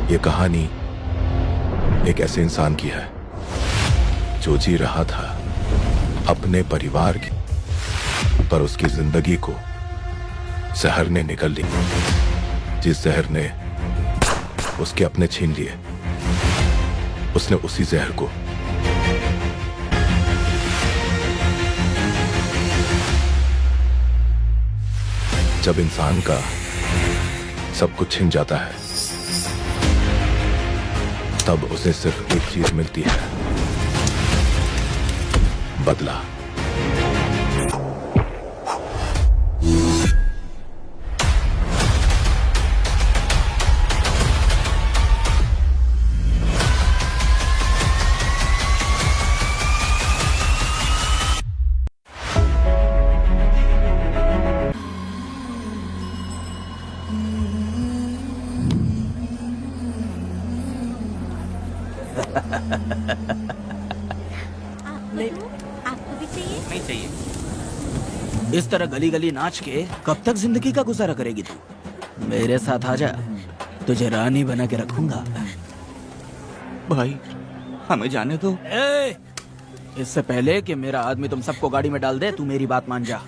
ये कहानी एक ऐसे इंसान की है जो जी रहा था अपने परिवार की, पर उसकी जिंदगी को जहर ने निगल ली। जिस जहर ने उसके अपने छीन लिए, उसने उसी जहर को जब इंसान का सब कुछ छिन जाता है, तब उसे सिर्फ एक चीज मिलती है, बदला। आपको भी चाहिए? नहीं चाहिए। इस तरह गली गली नाच के कब तक जिंदगी का गुजारा करेगी तू? मेरे साथ आजा, तुझे रानी बना के रखूंगा। भाई हमें जाने दो। इससे पहले कि मेरा आदमी तुम सबको गाड़ी में डाल दे, तू मेरी बात मान जा।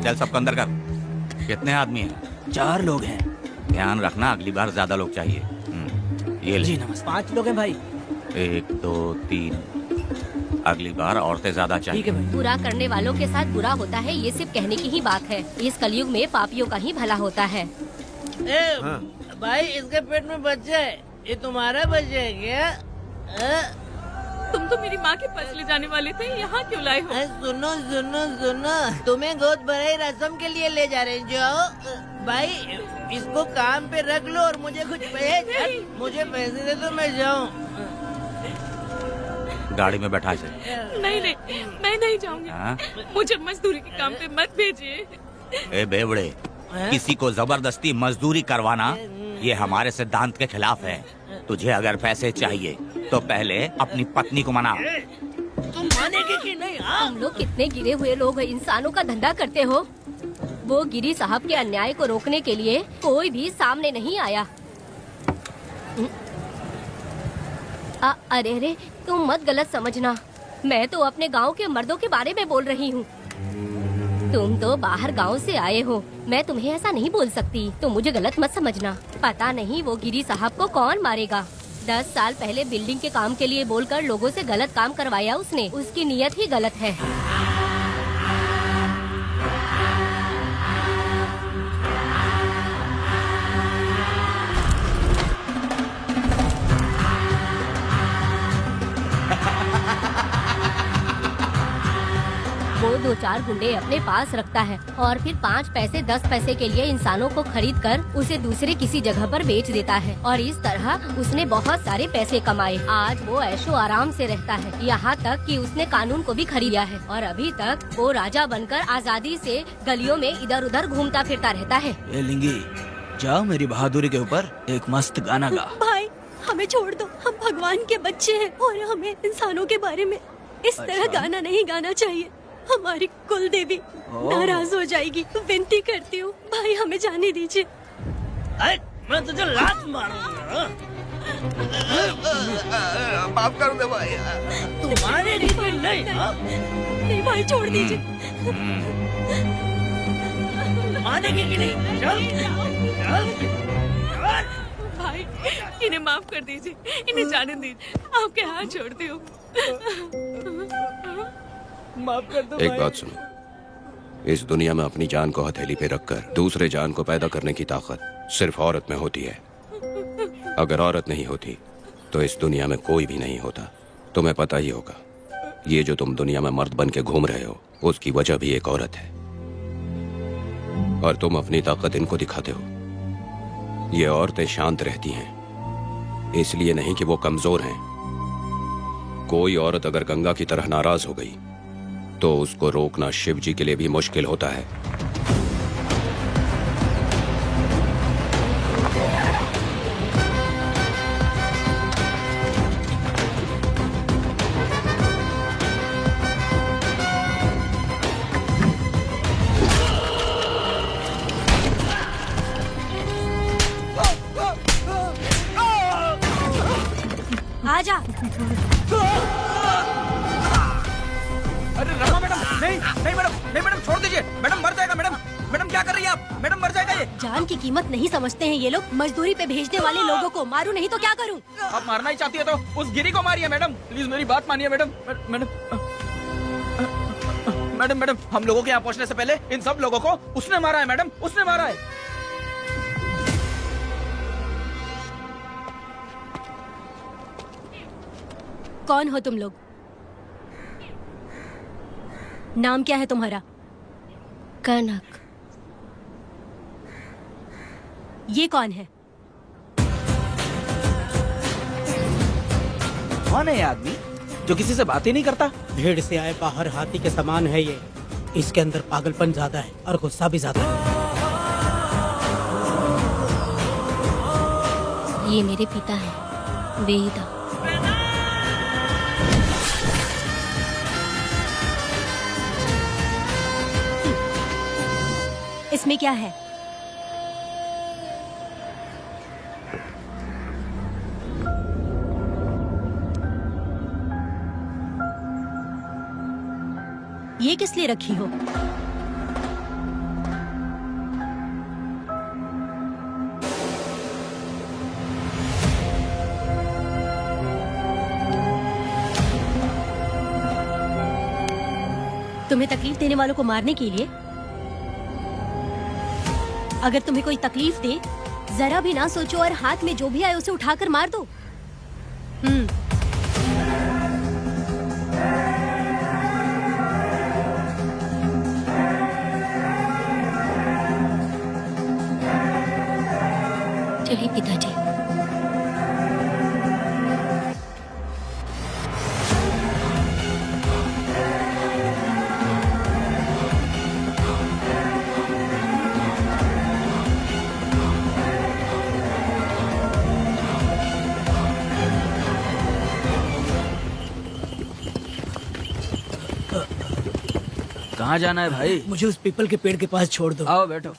चल सबको अंदर कर। कितने आदमी हैं? 4 लोग हैं। ध्यान रखना, अगली बार ज्यादा लोग चाहिए। ये ले। जी नमस्ते। 5 लोग हैं भाई। 1 2 3। अगली बार औरतें ज्यादा चाहिए। ठीक है भाई। बुरा करने वालों के साथ बुरा होता है, ये सिर्फ कहने की ही बात है। इस कलयुग में पापियों का ही भला होता है। भाई इसके पेट में बच्चा है, ये तुम्हारा बच्चा है क्या? तुम तो मेरी माँ के पास ले जाने वाले थे, यहाँ क्यों लाए हो? सुनो सुनो सुनो, तुम्हें गोद भराई रस्म के लिए ले जा रहे हैं। जाओ भाई, इसको काम पे रख लो और मुझे कुछ मुझे पैसे दे दो, मैं जाऊँ। गाड़ी में बैठा इसे। नहीं नहीं, मैं नहीं जाऊंगी। हाँ? मुझे मजदूरी के काम पे मत भेजिए। ए बेवड़े, किसी को जबरदस्ती मजदूरी करवाना ये हमारे सिद्धांत के खिलाफ है। तुझे अगर पैसे चाहिए तो पहले अपनी पत्नी को मना। तुम मानेगी कि नहीं? हाँ? तुम लोग कितने गिरे हुए लोग इंसानों का धंधा करते हो। वो गिरी साहब के अन्याय को रोकने के लिए कोई भी सामने नहीं आया। अरे अरे, तुम मत गलत समझना, मैं तो अपने गांव के मर्दों के बारे में बोल रही हूँ। तुम तो बाहर गांव से आए हो, मैं तुम्हें ऐसा नहीं बोल सकती, तुम मुझे गलत मत समझना। पता नहीं वो गिरी साहब को कौन मारेगा। 10 साल पहले बिल्डिंग के काम के लिए बोलकर लोगों से गलत काम करवाया उसने। उसकी नीयत ही गलत है। वो 2-4 गुंडे अपने पास रखता है और फिर 5 पैसे 10 पैसे के लिए इंसानों को खरीद कर उसे दूसरे किसी जगह पर बेच देता है, और इस तरह उसने बहुत सारे पैसे कमाए। आज वो ऐशो आराम से रहता है, यहाँ तक कि उसने कानून को भी खरीदा है, और अभी तक वो राजा बनकर आजादी से गलियों में इधर उधर घूमता फिरता रहता है। ए लिंगी, जाओ मेरी बहादुरी के ऊपर एक मस्त गाना गा। भाई हमें छोड़ दो, हम भगवान के बच्चे हैं और हमें इंसानों के बारे में इस तरह गाना नहीं गाना चाहिए। हमारी कुल देवी नाराज हो जाएगी। विनती करती हूँ भाई, हमें जाने दीजिए। मैं तुझे लात मारूंगा। माफ कर दे भाई। तू मानेगी कि नहीं? हाँ? नहीं भाई, छोड़ दीजिए। मानेगी कि नहीं? चल चल। भाई इन्हें माफ कर दीजिए, इन्हें जाने दीजिए, आपके हाथ छोड़ती हूँ। माफ कर दो एक भाई। बात सुनो, इस दुनिया में अपनी जान को हथेली पे रखकर दूसरे जान को पैदा करने की ताकत सिर्फ औरत में होती है। अगर औरत नहीं होती तो इस दुनिया में कोई भी नहीं होता। तुम्हें पता ही होगा, ये जो तुम दुनिया में मर्द बन के घूम रहे हो, उसकी वजह भी एक औरत है, और तुम अपनी ताकत इनको दिखाते हो। ये औरतें शांत रहती हैं, इसलिए नहीं कि वो कमजोर हैं। कोई औरत अगर गंगा की तरह नाराज हो गई तो उसको रोकना शिव जी के लिए भी मुश्किल होता है। आजा। अरे रमा मैडम, नहीं नहीं मैडम, नहीं मैडम, छोड़ दीजिए मैडम, मर जाएगा मैडम। मैडम क्या कर रही है आप? मैडम मर जाएगा ये। जान की कीमत नहीं समझते हैं ये लोग। मजदूरी पे भेजने वाले लोगों को मारूं नहीं तो क्या करूं? आप मारना ही चाहती है तो उस गिरी को मारिए मैडम, प्लीज मेरी बात मानिए मैडम। मैडम मैडम मैडम, हम लोगों के यहाँ पहुँचने से पहले इन सब लोगों को उसने मारा है मैडम, उसने मारा है। कौन हो तुम लोग? नाम क्या है तुम्हारा? कनक। ये कौन है? कौन है ये आदमी जो किसी से बात ही नहीं करता? भीड़ से आए बाहर हाथी के समान है ये। इसके अंदर पागलपन ज्यादा है और गुस्सा भी ज्यादा है। ये मेरे पिता हैं, वेदा। इसमें क्या है? ये किस लिए रखी हो? तुम्हें तकलीफ देने वालों को मारने के लिए? अगर तुम्हें कोई तकलीफ दे, जरा भी ना सोचो और हाथ में जो भी आए उसे उठाकर मार दो। चलिए पिताजी। कहाँ जाना है भाई? मुझे उस पीपल के पेड़ के पास छोड़ दो। आओ बैठो।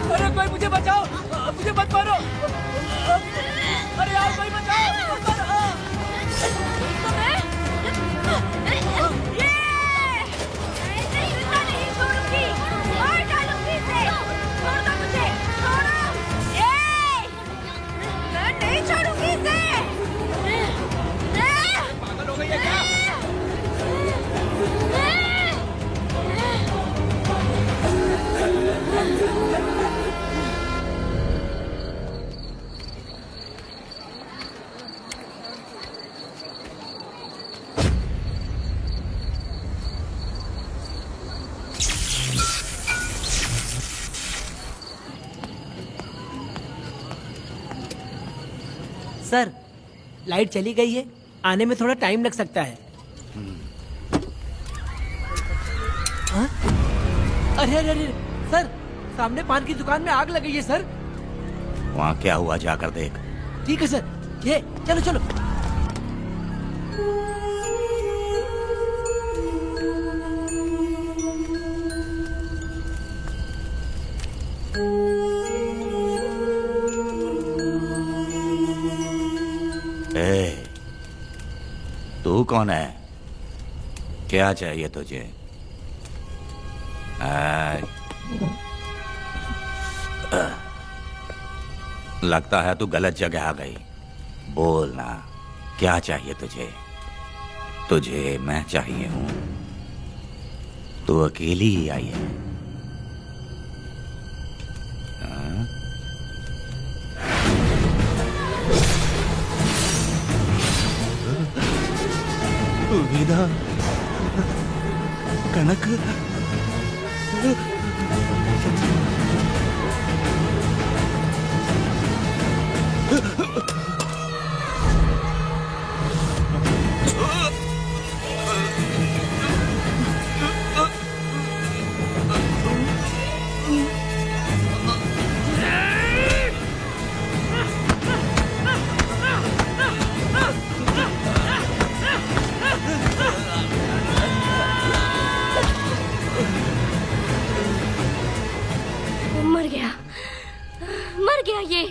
अरे कोई मुझे बचाओ, मुझे मत मारो। अरे यार कोई बचाओ। पागल हो गई है क्या? सर, लाइट चली गई है, आने में थोड़ा टाइम लग सकता है। हाँ? अरे अरे अरे सर, सामने पान की दुकान में आग लगी है सर। वहाँ क्या हुआ जाकर देख। ठीक है सर, ये चलो चलो। ए, तू कौन है? क्या चाहिए तुझे? लगता है तू गलत जगह आ गई। बोल ना, क्या चाहिए तुझे? तुझे मैं चाहिए हूं। तू अकेली ही आई है। हाँ? वेदा, कनक, मर गया, मर गया ये।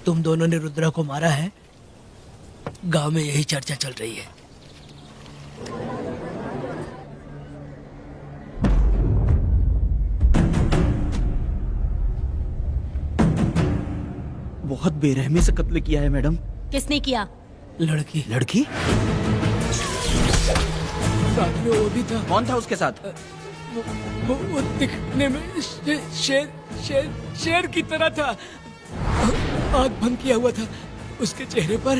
तुम दोनों ने रुद्रा को मारा है? गांव में यही चर्चा चल रही है। बहुत बेरहमी से कत्ल किया है मैडम। किसने किया? लड़की। लड़की? साथ में वो भी था। कौन था उसके साथ? वो दिखने में शेर की तरह था। आग बंद किया हुआ था। उसके चेहरे पर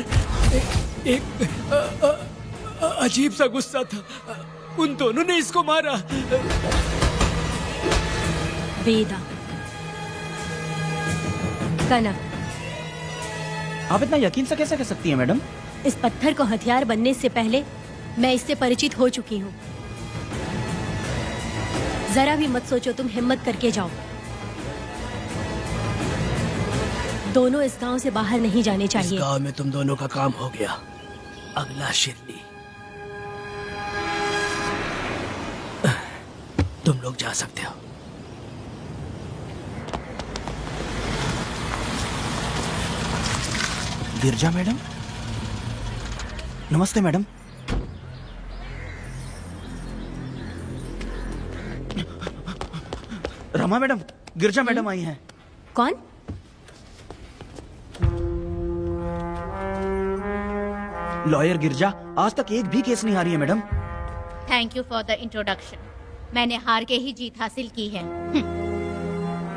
एक अजीब सा गुस्सा था। उन दोनों ने इसको मारा। वेदा, कनक, आप इतना यकीन से कैसे कह सकती हैं मैडम? इस पत्थर को हथियार बनने से पहले मैं इससे परिचित हो चुकी हूँ। जरा भी मत सोचो, तुम हिम्मत करके जाओ। दोनों इस गांव से बाहर नहीं जाने इस चाहिए। गांव में तुम दोनों का काम हो गया। अगला शिरली। तुम लोग जा सकते हो। गिरजा मैडम? नमस्ते मैडम। रमा मैडम, गिरजा मैडम आई हैं। कौन? लॉयर गिरजा। आज तक एक भी केस नहीं हारी है madam. Thank you for the introduction. मैंने हार के ही जीत हासिल की है।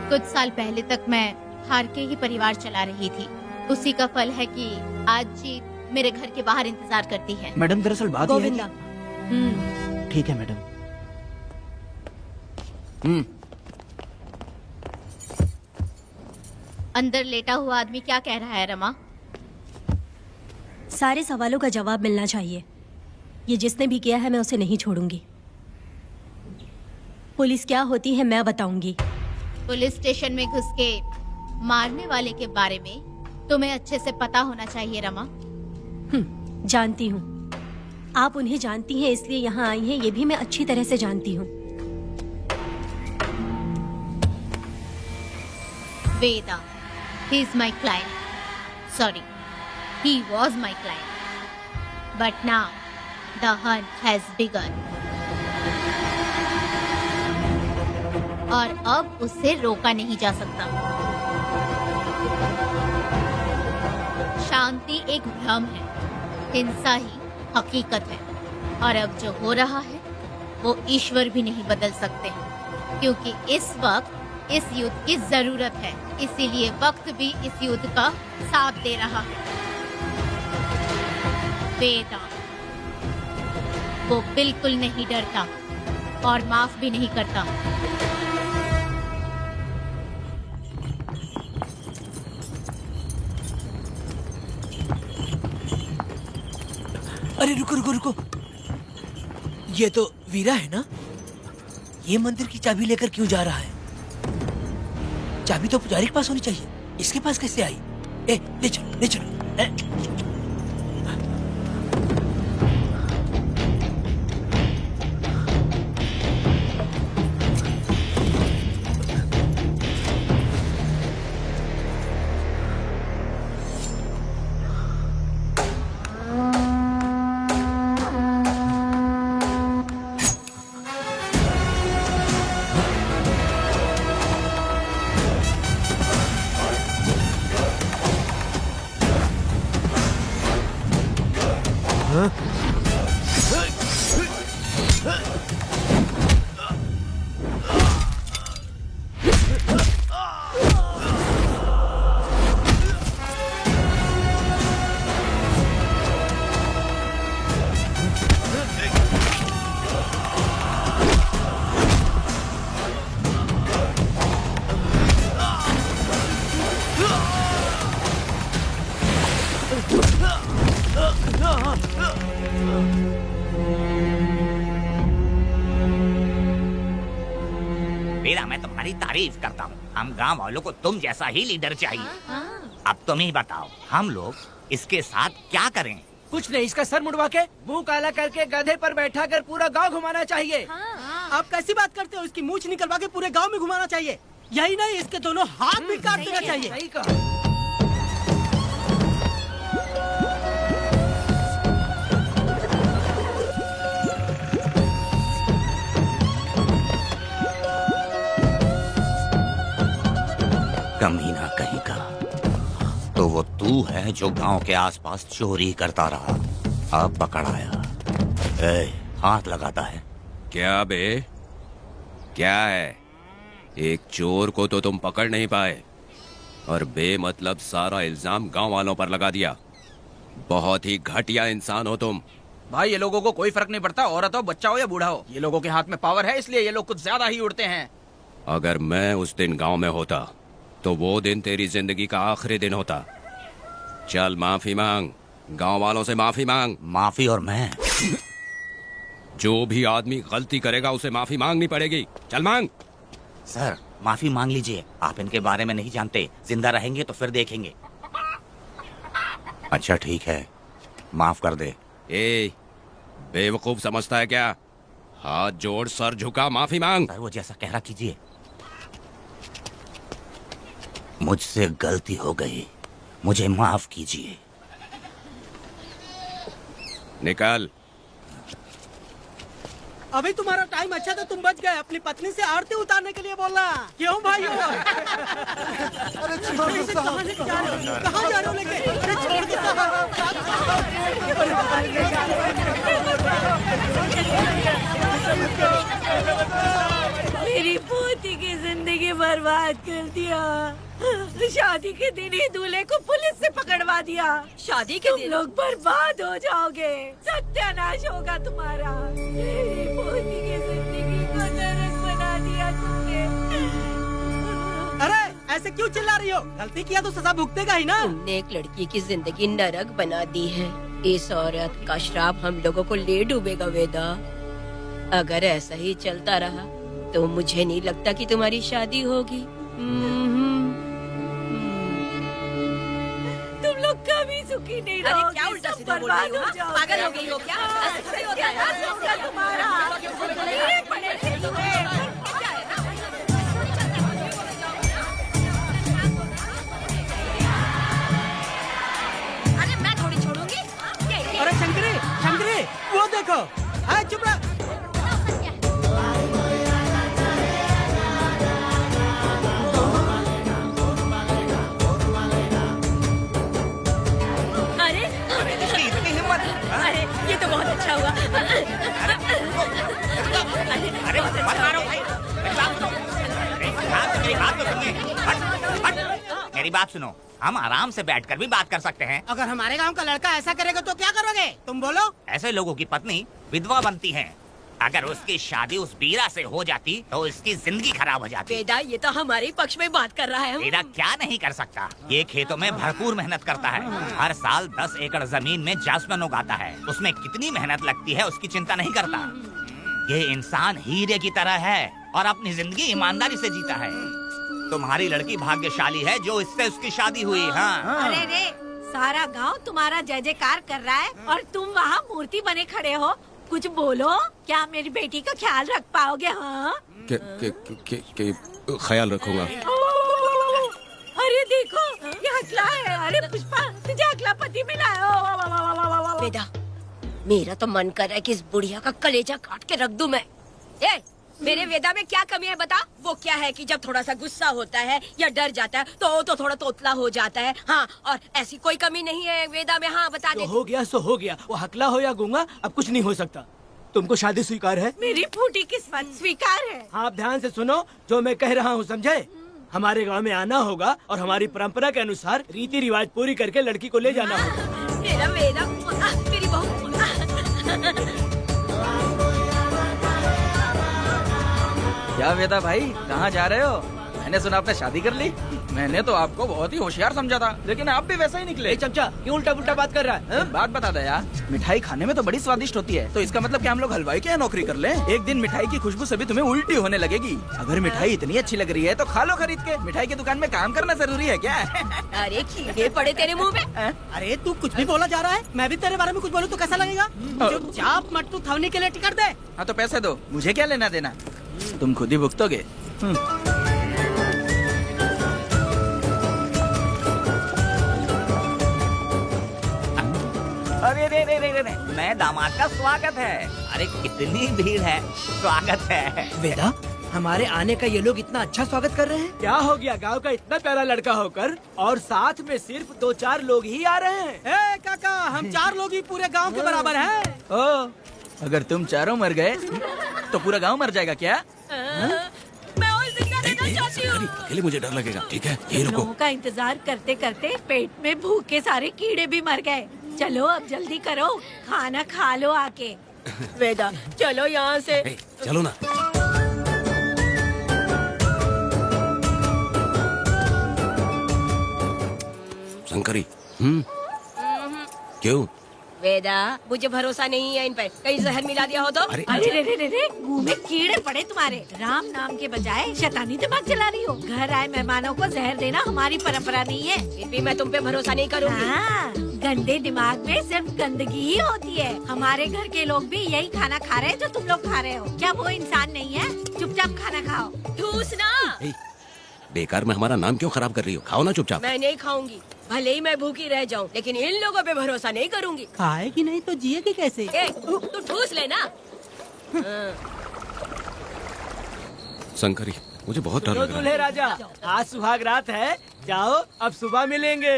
कुछ साल पहले तक मैं हार के ही परिवार चला रही थी। उसी का फल है कि आज जीत मेरे घर के बाहर इंतजार करती है। मैडम दरअसल बात यह है गोविंदा। कि... ठीक है मैडम। अंदर लेटा हुआ आदमी क्या कह रहा है रमा? सारे सवालों का जवाब मिलना चाहिए। ये जिसने भी किया है मैं उसे नहीं छोड़ूंगी। पुलिस क्या होती है मैं बताऊंगी। पुलिस स्टेशन में घुस के मारने वाले के बारे में तुम्हें अच्छे से पता होना चाहिए रमा। जानती हूँ। आप उन्हें जानती हैं इसलिए यहाँ आई हैं, ये भी मैं अच्छी तरह से जानती हूँ। वेदा, he is my client. Sorry, he was my client. But now, the hunt has begun. और अब उसे रोका नहीं जा सकता। शांति एक भ्रम है, हिंसा ही हकीकत है। और अब जो हो रहा है वो ईश्वर भी नहीं बदल सकते, क्योंकि इस वक्त इस युद्ध की जरूरत है। इसीलिए वक्त भी इस युद्ध का साथ दे रहा है। वेदा, वो बिल्कुल नहीं डरता और माफ भी नहीं करता। अरे रुको रुको रुको, ये तो वीरा है ना? ये मंदिर की चाबी लेकर क्यों जा रहा है? चाबी तो पुजारी के पास होनी चाहिए, इसके पास कैसे आई? ले चलो ले चलो। वीरा, मैं तुम्हारी तारीफ करता हूँ। हम गांव वालों को तुम जैसा ही लीडर चाहिए। अब तुम ही बताओ, हम लोग इसके साथ क्या करें? कुछ नहीं, इसका सर मुड़वा के मुंह काला करके गधे पर बैठा कर पूरा गांव घुमाना चाहिए। आप कैसी बात करते हो? इसकी मूछ निकलवा के पूरे गांव में घुमाना चाहिए। यही नहीं, इसके दोनों हाथ भी काट देना चाहिए। सही कहा। कमीना कहीं का। तो वो तू है जो गांव के आसपास चोरी करता रहा, अब पकड़ाया। हाथ लगाता है। क्या बे, क्या है? एक चोर को तो तुम पकड़ नहीं पाए और बेमतलब सारा इल्जाम गांव वालों पर लगा दिया। बहुत ही घटिया इंसान हो तुम। भाई, ये लोगों को कोई फर्क नहीं पड़ता, औरत हो, बच्चा हो या बूढ़ा हो। ये लोगों के हाथ में पावर है, इसलिए ये लोग कुछ ज्यादा ही उड़ते हैं। अगर मैं उस दिन गांव में होता तो वो दिन तेरी जिंदगी का आखिरी दिन होता। चल माफी मांग, गांव वालों से माफी मांग। माफी? और मैं? जो भी आदमी गलती करेगा उसे माफी मांगनी पड़ेगी। चल मांग। सर, माफी मांग लीजिए। आप इनके बारे में नहीं जानते, जिंदा रहेंगे तो फिर देखेंगे। अच्छा ठीक है, माफ कर दे। ए, बेवकूफ समझता है क्या? हाथ जोड़, सर झुका, माफी मांग। सर, वो जैसा कह रहा कीजिए। मुझसे गलती हो गई, मुझे माफ कीजिए। निकल। अभी तुम्हारा टाइम अच्छा था, तुम बच गए। अपनी पत्नी से आरती उतारने के लिए बोलना। क्यों भाइयों? अरे कहाँ जा रहे हो लेके? अरे छोड़ दो। मेरी पोती की जिंदगी बर्बाद कर दिया। शादी के दिन ही दूल्हे को पुलिस से पकड़वा दिया। शादी के दिन लोग बर्बाद हो जाओगे, सत्यानाश होगा तुम्हारा। मेरी पोती की जिंदगी को नरक बना दिया तुमने। अरे ऐसे क्यों चिल्ला रही हो? गलती किया तो सजा भुगतेगा ही ना। तुमने एक लड़की की जिंदगी नरक बना दी है। इस औरत का श्राप हम लोगों को ले डूबेगा वेदा। अगर ऐसा ही चलता रहा तो मुझे नहीं लगता कि तुम्हारी शादी होगी। तुम लोग कभी सुखी नहीं रहोगे। क्या उल्टा सीधा बोल रही हो? पागल हो गई हो क्या? तुम्हारा अरे मैं थोड़ी छोड़ूंगी। अरे शंकरी, शंकरी, वो देखो। चुप रह। अरे ये तो बहुत अच्छा हुआ। मेरी बात सुनो, हम आराम से बैठकर भी बात कर सकते हैं। अगर हमारे गांव का लड़का ऐसा करेगा तो क्या करोगे तुम बोलो? ऐसे लोगों की पत्नी विधवा बनती है। अगर उसकी शादी उस बीरा से हो जाती तो इसकी जिंदगी खराब हो जाती। वेदा, ये तो हमारे पक्ष में बात कर रहा है। वेदा क्या नहीं कर सकता? ये खेतों में भरपूर मेहनत करता है। हर साल 10 एकड़ जमीन में जासमन उगाता है। उसमें कितनी मेहनत लगती है उसकी चिंता नहीं करता। ये इंसान हीरे की तरह है और अपनी जिंदगी ईमानदारी से जीता है। तुम्हारी लड़की भाग्यशाली है जो इससे उसकी शादी हुई। हाँ अरे रे, सारा गांव तुम्हारा जय जयकार कर रहा है और तुम वहाँ मूर्ति बने खड़े हो। कुछ बोलो, क्या मेरी बेटी का ख्याल रख पाओगे? हाँ, ख्याल रखूंगा। अरे देखो, ये हकला है। अरे पुष्पा, तुझे हकला पति मिला है। वेदा, मेरा तो मन कर रहा है कि इस बुढ़िया का कलेजा काट के रख दूं मैं। ए, मेरे वेदा में क्या कमी है बता? वो क्या है कि जब थोड़ा सा गुस्सा होता है या डर जाता है तो थोड़ा तोतला हो जाता है। हाँ, और ऐसी कोई कमी नहीं है वेदा में। हाँ बता दे। हो गया सो हो गया, वो हकला हो या गूंगा अब कुछ नहीं हो सकता। तुमको शादी स्वीकार है? मेरी फूटी किस्मत स्वीकार है। आप ध्यान से सुनो जो मैं कह रहा हूँ, समझे? हमारे गांव में आना होगा और हमारी परंपरा के अनुसार रीति रिवाज पूरी करके लड़की को ले जाना होगा। मेरा वेदा, मेरी बहू। क्या वेदा भाई, कहाँ जा रहे हो? मैंने सुना आपने शादी कर ली। मैंने तो आपको बहुत ही होशियार समझा था, लेकिन आप भी वैसा ही निकले। चमचा, क्यों उल्टा पुल्टा बात कर रहा है? बात बता दे यार, मिठाई खाने में तो बड़ी स्वादिष्ट होती है, तो इसका मतलब क्या हम लोग हलवाई के यहाँ नौकरी कर लें? एक दिन मिठाई की खुशबू से भी तुम्हें उल्टी होने लगेगी। अगर मिठाई इतनी अच्छी लग रही है तो खा लो खरीद के। मिठाई की दुकान में काम करना जरूरी है क्या? अरे कीड़े पड़े तेरे मुँह में। अरे तू कुछ भी बोला जा रहा है। मैं भी तेरे बारे में कुछ बोलूं तो कैसा लगेगा? चुपचाप मट्टू थवने के लिए टिकट दे। हाँ तो पैसे दो, मुझे क्या लेना देना, तुम खुद ही भुगतोगे। अरे रे रे रे रे, नए दामाद का स्वागत है। अरे कितनी भीड़ है, स्वागत है। वेदा, हमारे आने का ये लोग इतना अच्छा स्वागत कर रहे हैं। क्या हो गया गांव का इतना प्यारा लड़का होकर और साथ में सिर्फ 2-4 लोग ही आ रहे हैं। ए काका, हम 4 लोग ही पूरे गांव के बराबर हैं। ओ, अगर तुम चारों मर गए तो पूरा गांव मर जाएगा क्या? मैं और जिंदा रहना चाहती हूँ। अकेले मुझे डर लगेगा। ठीक है, यही रुको। लोगों का इंतजार करते करते पेट में भूख के सारे कीड़े भी मर गए। चलो अब जल्दी करो, खाना खा लो आके। वेदा, चलो यहाँ से। चलो ना। शंकरी, क्यों? वेदा, मुझे भरोसा नहीं है इन पे, कहीं जहर मिला दिया हो तो। अरे अरे रे रे रे, मुंह में कीड़े पड़े तुम्हारे। राम नाम के बजाय शैतानी दिमाग चला रही हो। घर आए मेहमानों को जहर देना हमारी परंपरा नहीं है। फिर भी मैं तुम पे भरोसा नहीं करूँगी। हाँ, गंदे दिमाग में सिर्फ गंदगी ही होती है। हमारे घर के लोग भी यही खाना खा रहे हैं जो तुम लोग खा रहे हो। क्या वो इंसान नहीं है? चुपचाप खाना खाओ। ठूस ना। बेकार में हमारा नाम क्यों खराब कर रही हो? खाओ ना चुपचाप। मैं नहीं खाऊंगी, भले ही मैं भूखी रह जाऊं, लेकिन इन लोगों पे भरोसा नहीं करूंगी। खाएगी नहीं तो जिएगी कैसे? ए, तू ठूस लेना। शंकरी, मुझे बहुत डर लग रहा दूल्हे है। राजा, आज सुहाग रात है, जाओ अब सुबह मिलेंगे।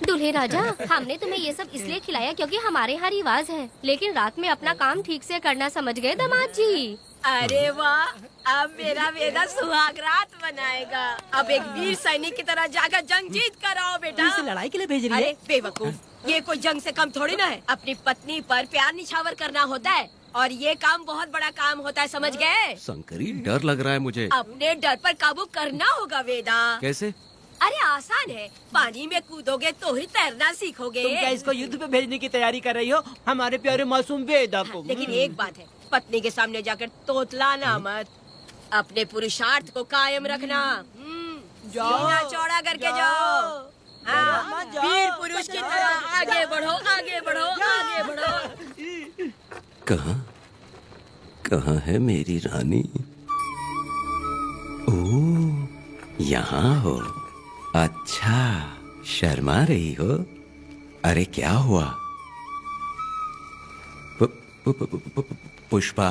दूल्हे राजा, हमने तुम्हें ये सब इसलिए खिलाया क्योंकि हमारे यहाँ रिवाज है, लेकिन रात में अपना काम ठीक से करना समझ गए दामाद जी। अरे वाह, अब मेरा वेदा सुहाग रात मनाएगा। अब एक वीर सैनिक की तरह जाकर जंग जीत कर आओ बेटा। इसे लड़ाई के लिए भेज रही है? अरे बेवकूफ, ये कोई जंग से कम थोड़ी ना है। अपनी पत्नी पर प्यार निछावर करना होता है और ये काम बहुत बड़ा काम होता है, समझ गए? शंकरी, डर लग रहा है मुझे। अपने डर पर काबू करना होगा वेदा। कैसे? अरे आसान है, पानी में कूदोगे तो ही तैरना सीखोगे। तुम क्या इसको युद्ध पे भेजने की तैयारी कर रही हो? हमारे प्यारे मासूम वेदा को। लेकिन एक बात है, पत्नी के सामने जाकर तोतलाना मत। अपने पुरुषार्थ को कायम रखना। सीना चौड़ा करके जाओ। हाँ, वीर पुरुष की तरह आगे बढ़ो, आगे बढ़ो, आगे बढ़ो। कहाँ है मेरी रानी? ओह, यहाँ हो। अच्छा, शर्मा रही हो? अरे क्या हुआ? पुष्पा,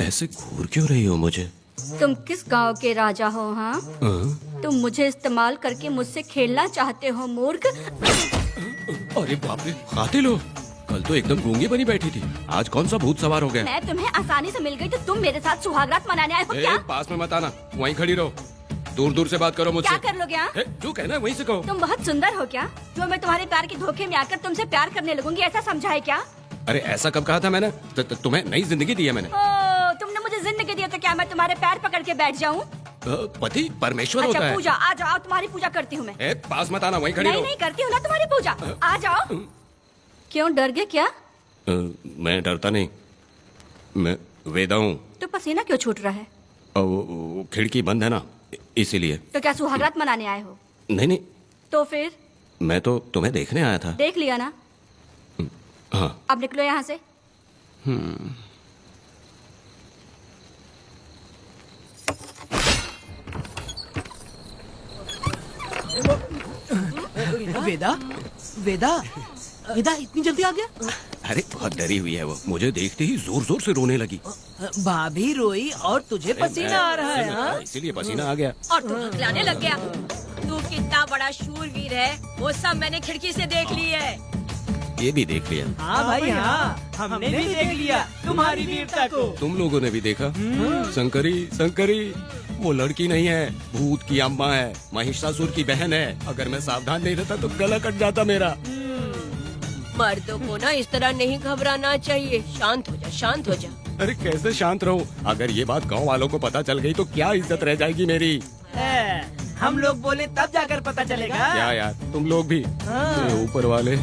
ऐसे घूर क्यों रही हो मुझे? तुम किस गांव के राजा हो? हाँ, तुम मुझे इस्तेमाल करके मुझसे खेलना चाहते हो मूर्ख। अरे बाप रे, कातिल हो? कल तो एकदम गूंगी बनी बैठी थी, आज कौन सा भूत सवार हो गया? मैं तुम्हें आसानी से मिल गई तो तुम मेरे साथ सुहागरात मनाने आए हो क्या? पास में मत आना, वहीं खड़ी रहो, दूर दूर से बात करो मुझसे। क्या कर लोगे हाँ? जो कहना है वहीं से कहो। तुम बहुत सुंदर हो क्या जो मैं तुम्हारे प्यार के धोखे में आकर तुमसे प्यार करने लगूंगी, ऐसा समझा है क्या? अरे ऐसा कब कहा था मैंने? तुम्हें नई जिंदगी दी है मैंने। ओ, तुमने मुझे जिंदगी दी है तो क्या मैं तुम्हारे पैर पकड़ के बैठ जाऊँ? पति परमेश्वर अच्छा होता है। पूजा, आ जाओ, तुम्हारी पूजा करती हूँ मैं। पास मत आना, वहीं खड़ी रहो। नहीं करती हूँ ना तुम्हारी पूजा, आ जाओ। क्यों डर गए क्या? मैं डरता नहीं, मैं वेदा हूँ। तो पसीना क्यों छूट रहा है? वो खिड़की बंद है ना, इसीलिए। तो क्या सुहागरात मनाने आए हो? नहीं, तो फिर? मैं तो तुम्हें देखने आया था। देख लिया ना? हाँ। अब निकलो यहाँ से। वेदा, वेदा, वेदा इतनी जल्दी आ गया? अरे बहुत डरी हुई है वो, मुझे देखते ही जोर जोर से रोने लगी। भाभी रोई और तुझे पसीना आ रहा है हाँ? इसीलिए पसीना आ गया। और तू हकलाने लग गया। तू कितना बड़ा शूरवीर है, वो सब मैंने खिड़की से देख ली है। ये भी देख लिया। हाँ भाई हाँ, हमने भी देख लिया तुम्हारी वीरता को। तुम लोगों ने भी देखा? शंकरी, शंकरी वो लड़की नहीं है, भूत की अम्मा है, महिषासुर की बहन है। अगर मैं सावधान नहीं रहता तो गला कट जाता मेरा। मर्दों को ना इस तरह नहीं घबराना चाहिए। शांत हो जा, शांत हो जा। अरे कैसे शांत रहूं? अगर ये बात गांव वालों को पता चल गई तो क्या इज्जत रह जाएगी मेरी? हम लोग बोले तब जाकर पता चलेगा। क्या यार, तुम लोग भी ऊपर वाले।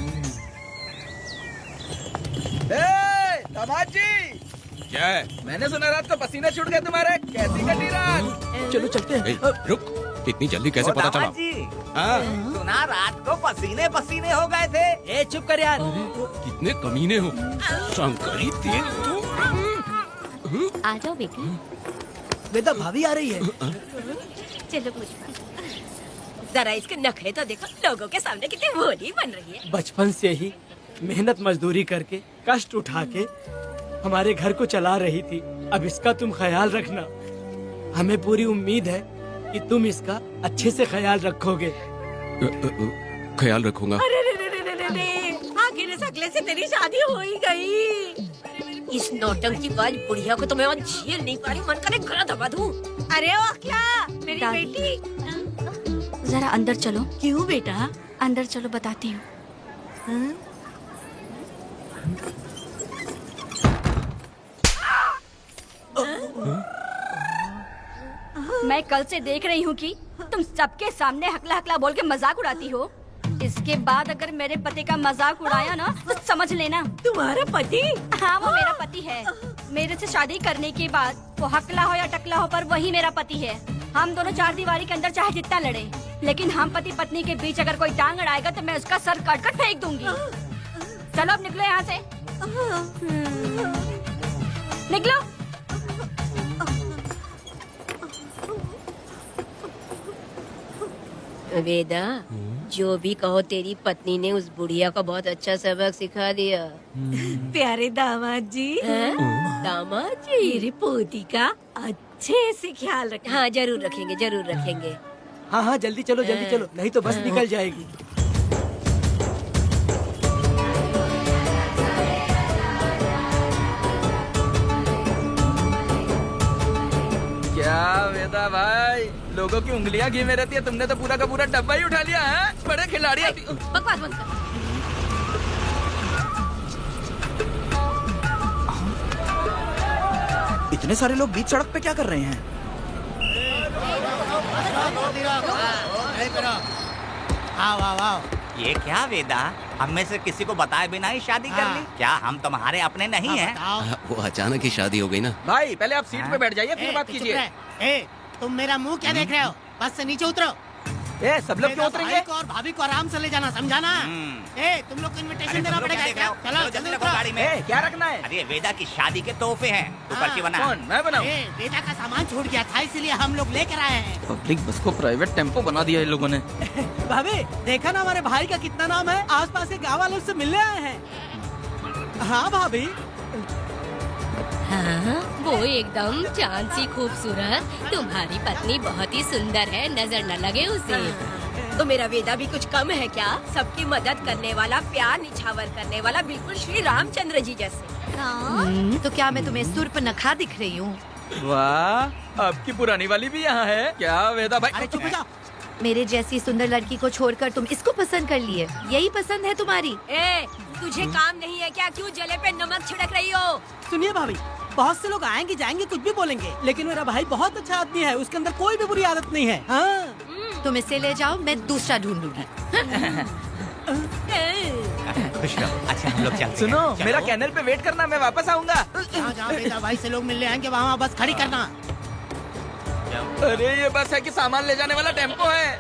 दामाद जी, क्या है? मैंने सुना रात को पसीने छूट गए तुम्हारे, कैसी कटी रात? चलो चलते हैं। रुक, इतनी जल्दी कैसे पता चला? हाँ? सुना रात को पसीने पसीने हो गए थे। ए चुप कर यार। कितने कमीने हो शंकरी, तेज तू। आ जाओ बेटी। वेदा भाभी आ रही है। चलो पूछ। जरा इसके नखरे तो देखो, लोगों के सामने कितनी भोली बन रही है। बचपन से ही मेहनत मजदूरी करके कष्ट उठा के हमारे घर को चला रही थी। अब इसका तुम ख्याल रखना। हमें पूरी उम्मीद है कि तुम इसका अच्छे से ख्याल रखोगे। ख्याल रखूंगा। अरे रे रे रे रे रे, आखिर इस अगले से तेरी शादी हो ही गई। इस नौटंकी बाज बुढ़िया को तो मैं और झेल नहीं पा रही, मन करे गला दबा दूं। अरे ओ क्या मेरी दादी। बेटी, जरा अंदर चलो। क्यों बेटा? अंदर चलो, बताती हूँ। मैं कल से देख रही हूँ कि तुम सबके सामने हकला हकला बोल के मजाक उड़ाती हो। इसके बाद अगर मेरे पति का मजाक उड़ाया ना तो समझ लेना। तुम्हारा पति? हाँ वो मेरा पति है। मेरे से शादी करने के बाद वो हकला हो या टकला हो पर वही मेरा पति है। हम दोनों चार दीवारी के अंदर चाहे जितना लड़े, लेकिन हम पति पत्नी के बीच अगर कोई टांग अड़ाएगा तो मैं उसका सर काट कर फेंक दूंगी। चलो अब निकलो यहाँ से। निकलो। वेदा, जो भी कहो तेरी पत्नी ने उस बुढ़िया को बहुत अच्छा सबक सिखा दिया। प्यारे दामाद जी। दामाद जी, मेरी पोती का अच्छे से ख्याल रखें। हाँ जरूर रखेंगे, जरूर रखेंगे। हाँ हाँ जल्दी चलो, जल्दी चलो, नहीं तो बस निकल जाएगी। क्या वेदा भाई, लोगों की उंगलियां घी में रहती है, तुमने तो पूरा का पूरा डब्बा ही उठा लिया है। बड़े खिलाड़ी। बकवास बंद कर। इतने सारे लोग बीच सड़क पे क्या कर रहे हैं? आओ आओ आओ। ये क्या वेदा, हम में से किसी को बताए बिना ही शादी कर ली? क्या हम तुम्हारे अपने नहीं हैं? वो अचानक ही शादी हो गई ना। भाई पहले आप सीट पे बैठ जाइए, फिर बात कीजिए। तुम मेरा मुंह क्या देख रहे हो? बस से नीचे उतरो। ए, सब लोग क्यों उतरेंगे? और भाभी को आराम से ले जाना, समझाना? तुम लोग को इनविटेशन देना पड़ेगा। चलो जल्दी रखो गाड़ी में। क्या रखना है? अरे वेदा की शादी के तोहफे हैं, तू पर्ची बना। कौन, मैं बनाऊं? वेदा का सामान छूट गया था, इसलिए हम लोग लेकर आए हैं। पब्लिक बस को प्राइवेट टेम्पो बना दिया इन लोगों ने। भाभी देखा ना हमारे भाई का कितना नाम है, आसपास के गाँव वालों से मिलने आए हैं। हाँ भाभी। हाँ, वो एकदम चांद सी खूबसूरत। तुम्हारी पत्नी बहुत ही सुंदर है, नजर न लगे उसे। तो मेरा वेदा भी कुछ कम है क्या? सबकी मदद करने वाला, प्यार निछावर करने वाला, बिल्कुल श्री रामचंद्र जी जैसे। तो क्या मैं तुम्हें सुर्पनखा दिख रही हूँ? वाह, आपकी पुरानी वाली भी यहाँ है क्या वेदा भाई? अरे चुप हो जा। मेरे जैसी सुंदर लड़की को छोड़कर तुम इसको पसंद कर लिए, यही पसंद है तुम्हारी? ए, तुझे काम नहीं है क्या? क्यों जले पे नमक छिड़क रही हो? सुनिए भाभी, बहुत से लोग आएंगे जाएंगे कुछ भी बोलेंगे, लेकिन मेरा भाई बहुत अच्छा आदमी है, उसके अंदर कोई भी बुरी आदत नहीं है। हाँ। तुम इसे ले जाओ, मैं दूसरा ढूंढ लूंगी। खुश रहो। अच्छा हम लोग चलते हैं। सुनो, चलो। मेरा कैनल पे वेट करना, मैं वापस आऊंगा। जहाँ वेदा भाई से लोग मिलने आएंगे वहाँ बस खड़ी करना। अरे ये बस है कि सामान ले जाने वाला टेम्पो है।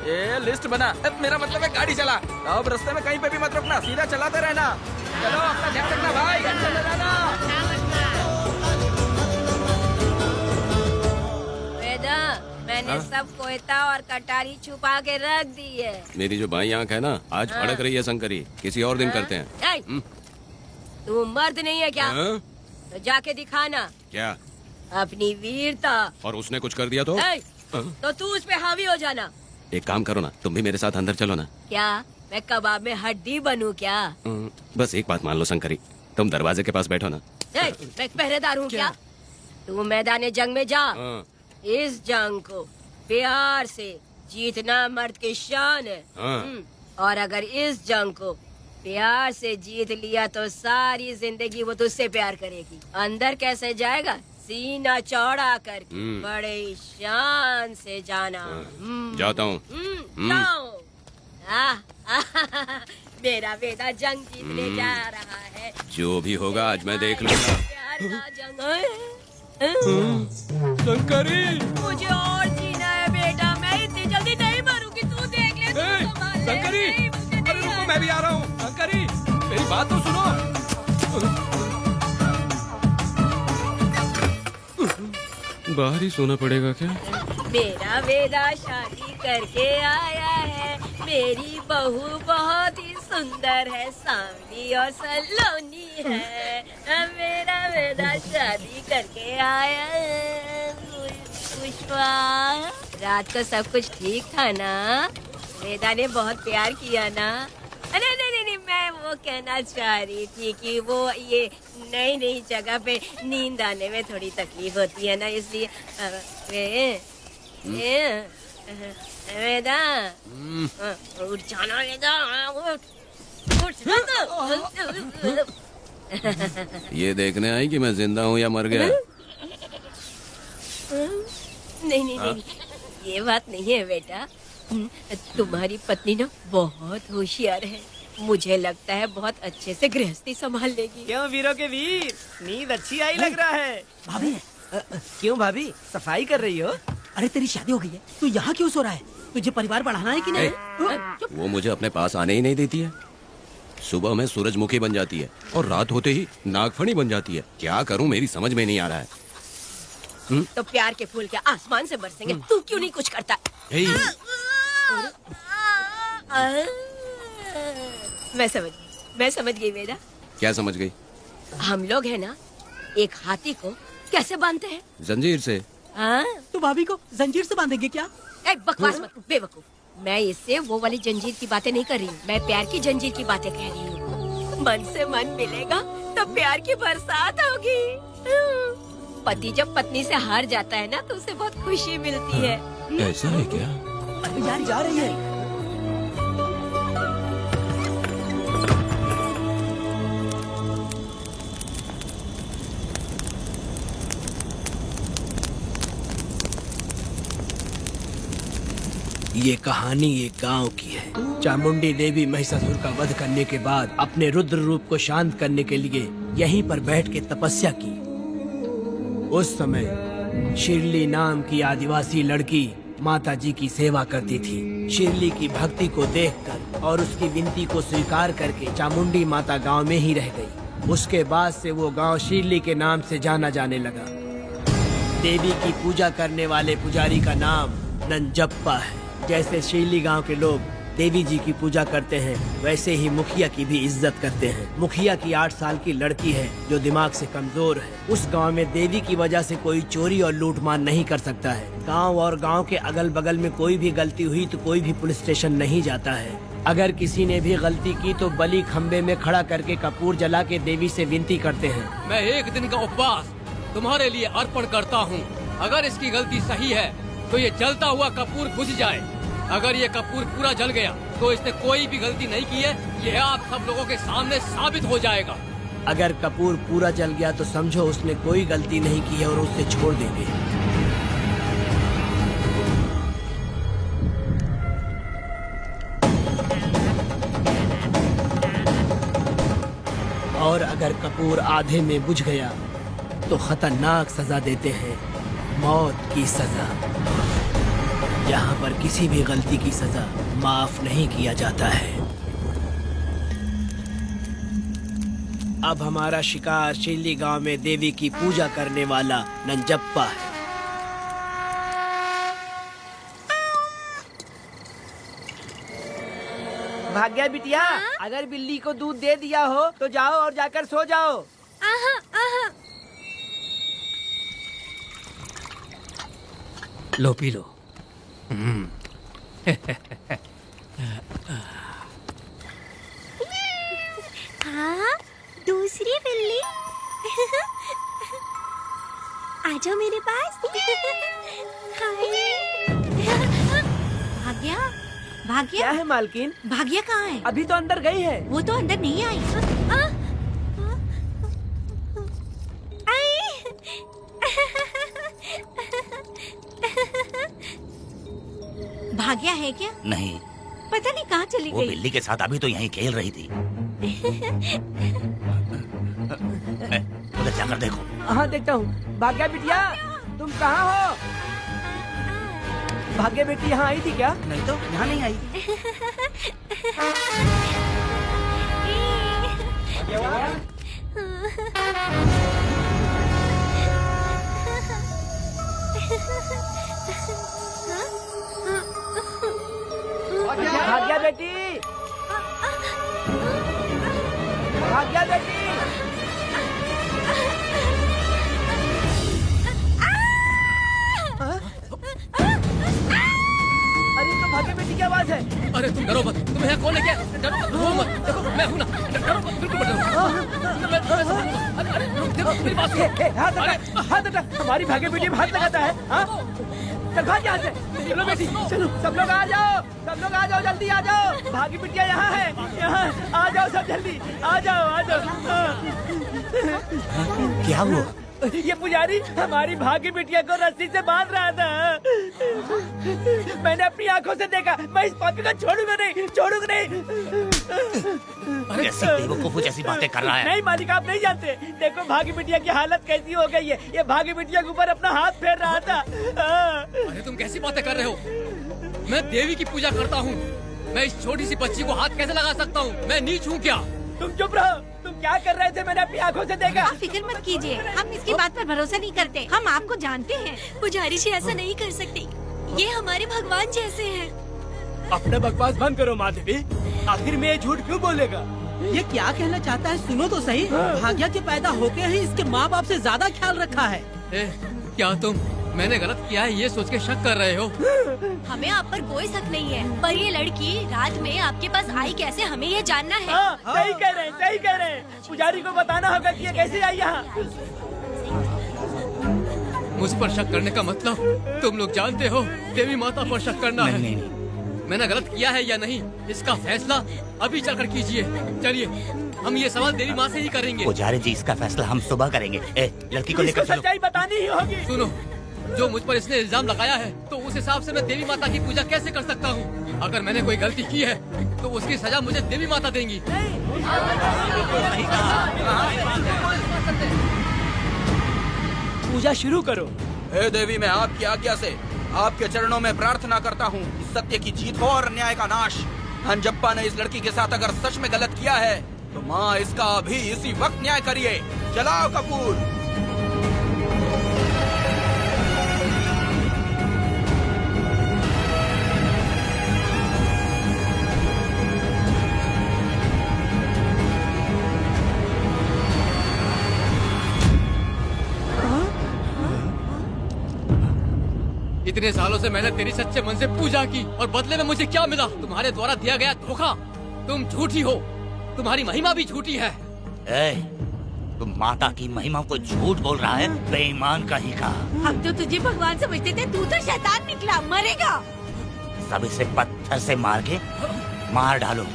ये लिस्ट बना, मेरा मतलब है गाड़ी चला। अब रास्ते में कहीं पे भी मत रुकना, सीधा चलाते रहना। चलो अपना ध्यान रखना भाई, अच्छा ले जाना। वेदा, मैंने सब कोयता और कटारी छुपा के रख दी है। मेरी जो बाई आंख है ना, आज फड़क रही है शंकरी। किसी और दिन करते हैं। ए, तू मर्द नहीं है क्या? हाँ? तो जाके दिखाना क्या? अपनी वीरता। और उसने कुछ कर दिया तो? ए, तो तू उस पे हावी हो जाना। एक काम करो ना, तुम भी मेरे साथ अंदर चलो ना। क्या मैं कबाब में हड्डी बनूं क्या? बस एक बात मान लो शंकरी, तुम दरवाजे के पास बैठो ना। ए, मैं पहरेदार हूँ क्या? तू मैदान जंग में जा। हाँ। इस जंग को प्यार से जीतना मर्द की शान है। हाँ। और अगर इस जंग को प्यार से जीत लिया तो सारी जिंदगी वो तुझसे प्यार करेगी। अंदर कैसे जाएगा? सीना चौड़ा करके बड़े शान से जाना। जाता हूँ। जाओ। मेरा बेटा जंग जीतने जा रहा है। जो भी होगा आज मैं देख लूंगा। प्यार का जंग। शंकरी, मुझे और जीना है बेटा, मैं इतनी जल्दी नहीं मरूंगी। तू देख ले, तू संभाल ले। शंकरी, नहीं, मुझे अरे नहीं रुको, आना। मैं भी आ रहा हूँ। शंकरी, मेरी बात तो सुनो। बाहर ही सोना पड़ेगा क्या? मेरा वेदा शादी करके आया है। मेरी बहू बहुत ही सुंदर है, सांवली और सलोनी है। मेरा वेदा शादी करके आया है। पुष्पा, रात को सब कुछ ठीक था ना? वेदा ने बहुत प्यार किया ना? नहीं नहीं नहीं, मैं वो कहना चाह रही थी कि वो ये नई नई जगह पे नींद आने में थोड़ी तकलीफ होती है ना, इसलिए वेदा, उठ जाना वेदा, उठ जाना। ये देखने आई कि मैं जिंदा हूँ या मर गया? नहीं नहीं नहीं, ये बात नहीं है बेटा। तुम्हारी पत्नी ना बहुत होशियार है। मुझे लगता है बहुत अच्छे से गृहस्थी संभाल लेगी। क्यों वीरों के वीर, नींद अच्छी आई लग रहा है। भाभी, क्यों भाभी, सफाई कर रही हो? अरे तेरी शादी हो गई है, तू यहाँ क्यों सो रहा है? तुझे परिवार बढ़ाना है कि नहीं? वो मुझे अपने पास आने ही नहीं देती है। सुबह में सूरजमुखी बन जाती है और रात होते ही नागफनी बन जाती है। क्या करूं, मेरी समझ में नहीं आ रहा है। तो प्यार के फूल क्या आसमान से बरसेंगे? तू क्यों नहीं कुछ करता? मैं समझ गई बेटा। क्या समझ गई? हम लोग है ना, एक हाथी को कैसे बांधते हैं? जंजीर से। तू भाभी को जंजीर से बांधेंगे क्या? बकवास मत, बेवकूफ। मैं इससे वो वाली जंजीर की बातें नहीं कर रही हूँ, मैं प्यार की जंजीर की बातें कह रही हूँ। मन से मन मिलेगा तो प्यार की बरसात होगी। पति जब पत्नी से हार जाता है ना तो उसे बहुत खुशी मिलती है। ऐसा है क्या? अरे यार जा रही है। ये कहानी एक गांव की है। चामुंडी देवी महिषासुर का वध करने के बाद अपने रुद्र रूप को शांत करने के लिए यहीं पर बैठ के तपस्या की। उस समय शिरली नाम की आदिवासी लड़की माता जी की सेवा करती थी। शिरली की भक्ति को देखकर और उसकी विनती को स्वीकार करके चामुंडी माता गांव में ही रह गई। उसके बाद से वो गांव शिरली के नाम से जाना जाने लगा। देवी की पूजा करने वाले पुजारी का नाम नंजप्पा है। जैसे शिरली गांव के लोग देवी जी की पूजा करते हैं, वैसे ही मुखिया की भी इज्जत करते हैं। मुखिया की 8 साल की लड़की है जो दिमाग से कमजोर है। उस गांव में देवी की वजह से कोई चोरी और लूटमार नहीं कर सकता है। गांव और गांव के अगल बगल में कोई भी गलती हुई तो कोई भी पुलिस स्टेशन नहीं जाता है। अगर किसी ने भी गलती की तो बलि खम्बे में खड़ा करके कपूर जला के देवी से विनती करते हैं। मैं 1 दिन का उपवास तुम्हारे लिए अर्पण करता हूँ। अगर इसकी गलती सही है तो ये जलता हुआ कपूर बुझ जाए। अगर ये कपूर पूरा जल गया तो इसने कोई भी गलती नहीं की है, ये आप सब लोगों के सामने साबित हो जाएगा। अगर कपूर पूरा जल गया तो समझो उसने कोई गलती नहीं की है और उसे छोड़ देंगे। और अगर कपूर आधे में बुझ गया तो खतरनाक सजा देते हैं, मौत की सजा। यहाँ पर किसी भी गलती की सजा माफ नहीं किया जाता है। अब हमारा शिकार शिल्ली गांव में देवी की पूजा करने वाला नंजप्पा है। भाग्या बिटिया, अगर बिल्ली को दूध दे दिया हो तो जाओ और जाकर सो जाओ। लो पी लो। हाँ, दूसरी बिल्ली। आ जाओ मेरे पास। भाग्या, भाग्या क्या है मालकिन? भाग्या कहाँ है? अभी तो अंदर गई है। वो तो अंदर नहीं आई। भाग्या है क्या? नहीं, पता नहीं कहाँ चली वो गई। बिल्ली के साथ अभी तो यहीं खेल रही थी। उधर जाकर देखो। हाँ देखता हूँ। भाग्या बिटिया, तुम कहाँ हो? भाग्या बेटी यहाँ आई थी क्या? नहीं तो यहाँ नहीं आई। भाग्या बेटी, भाग्या बेटी। अरे तो भाग्य बेटी की आवाज है। अरे तुम डरो मत, तुम्हें यहाँ कौन लेके आया? डरो मत, रो मत, देखो मैं हूँ ना। डरो मत, बिल्कुल मत डरो। मैं संभालूंगा। अरे देखो मेरी बात सुनो। हाथ हटा, हमारी भाग्य बेटी में हाथ लगाता है। हाँ? चल भाग यहाँ से। चलो बेटी, चलो सब लोग आ जाओ, सब लोग आ जाओ, जल्दी आ जाओ। भाग्य बिटिया यहाँ है, यहाँ आ जाओ सब जल्दी, आ जाओ, आ जाओ। क्या हुआ? ये पुजारी हमारी भाग्य बिटिया को रस्सी से बांध रहा था। मैंने अपनी आंखों से देखा। मैं इस पापी को छोड़ूंगा नहीं, छोड़ूंगा नहीं। ऐसी बेवकूफों जैसी बातें कर रहा है। नहीं मालिक, आप नहीं जानते। देखो भाग्य बिटिया की हालत कैसी हो गई है। ये भाग्य बिटिया के ऊपर अपना हाथ फेर रहा था। अरे तुम कैसी बातें कर रहे हो? मैं देवी की पूजा करता हूँ। मैं इस छोटी सी बच्ची को हाथ कैसे लगा सकता हूँ? मैं नीच हूँ क्या? तुम चुप रहो। तुम क्या कर रहे थे? मैंने अपनी आंखों से देखा। आप फिक्र मत कीजिए, हम इसकी बात पर भरोसा नहीं करते। हम आपको जानते हैं। पुजारी जी ऐसा नहीं कर सकती, ये हमारे भगवान जैसे हैं। अपना बकवास बंद करो माँ देवी। आखिर में ये झूठ क्यों बोलेगा? ये क्या कहना चाहता है? सुनो तो सही। भाग्या के पैदा होके ही इसके माँ बाप से ज्यादा ख्याल रखा है। क्या तुम मैंने गलत किया है ये सोच के शक कर रहे हो? हमें आप पर कोई शक नहीं है, पर ये लड़की रात में आपके पास आई कैसे, हमें ये जानना है। सही कह रहे हैं, सही कह रहे हैं। पुजारी को बताना होगा कि ये कैसे आई यहाँ। मुझ पर शक करने का मतलब तुम लोग जानते हो, देवी माता पर शक करना है। नहीं। मैंने गलत किया है या नहीं, इसका फैसला अभी चलकर कीजिए। चलिए, हम ये सवाल देवी माँ से ही करेंगे। पुजारी जी, इसका फैसला हम सुबह करेंगे। लड़की को लेकर चलो। सच्चाई बतानी ही होगी। सुनो, जो मुझ पर इसने इल्जाम लगाया है तो उस हिसाब से मैं देवी माता की पूजा कैसे कर सकता हूँ? अगर मैंने कोई गलती की है तो उसकी सजा मुझे देवी माता देंगी। पूजा शुरू करो। हे देवी, मैं आपकी आज्ञा से आपके चरणों में प्रार्थना करता हूँ, सत्य की जीत हो और अन्याय का नाश। नंजप्पा ने इस लड़की के साथ अगर सच में गलत किया है तो माँ इसका अभी इसी वक्त न्याय करिए। चलाओ कपूर। इतने सालों से मैंने तेरी सच्चे मन से पूजा की और बदले में मुझे क्या मिला? तुम्हारे द्वारा दिया गया धोखा। तुम झूठी हो, तुम्हारी महिमा भी झूठी है। तुम माता की महिमा को झूठ बोल रहा है, बेईमान कहीं का। हम तो तुझे भगवान समझते थे, तू तो शैतान निकला, मरेगा। सब इसे पत्थर से मार के मार डालो।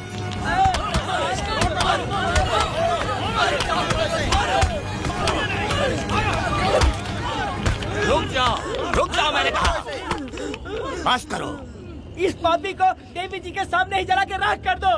रुक जाओ मैंने कहा। बस करो। इस पापी को देवी जी के सामने ही जला के राख कर दो।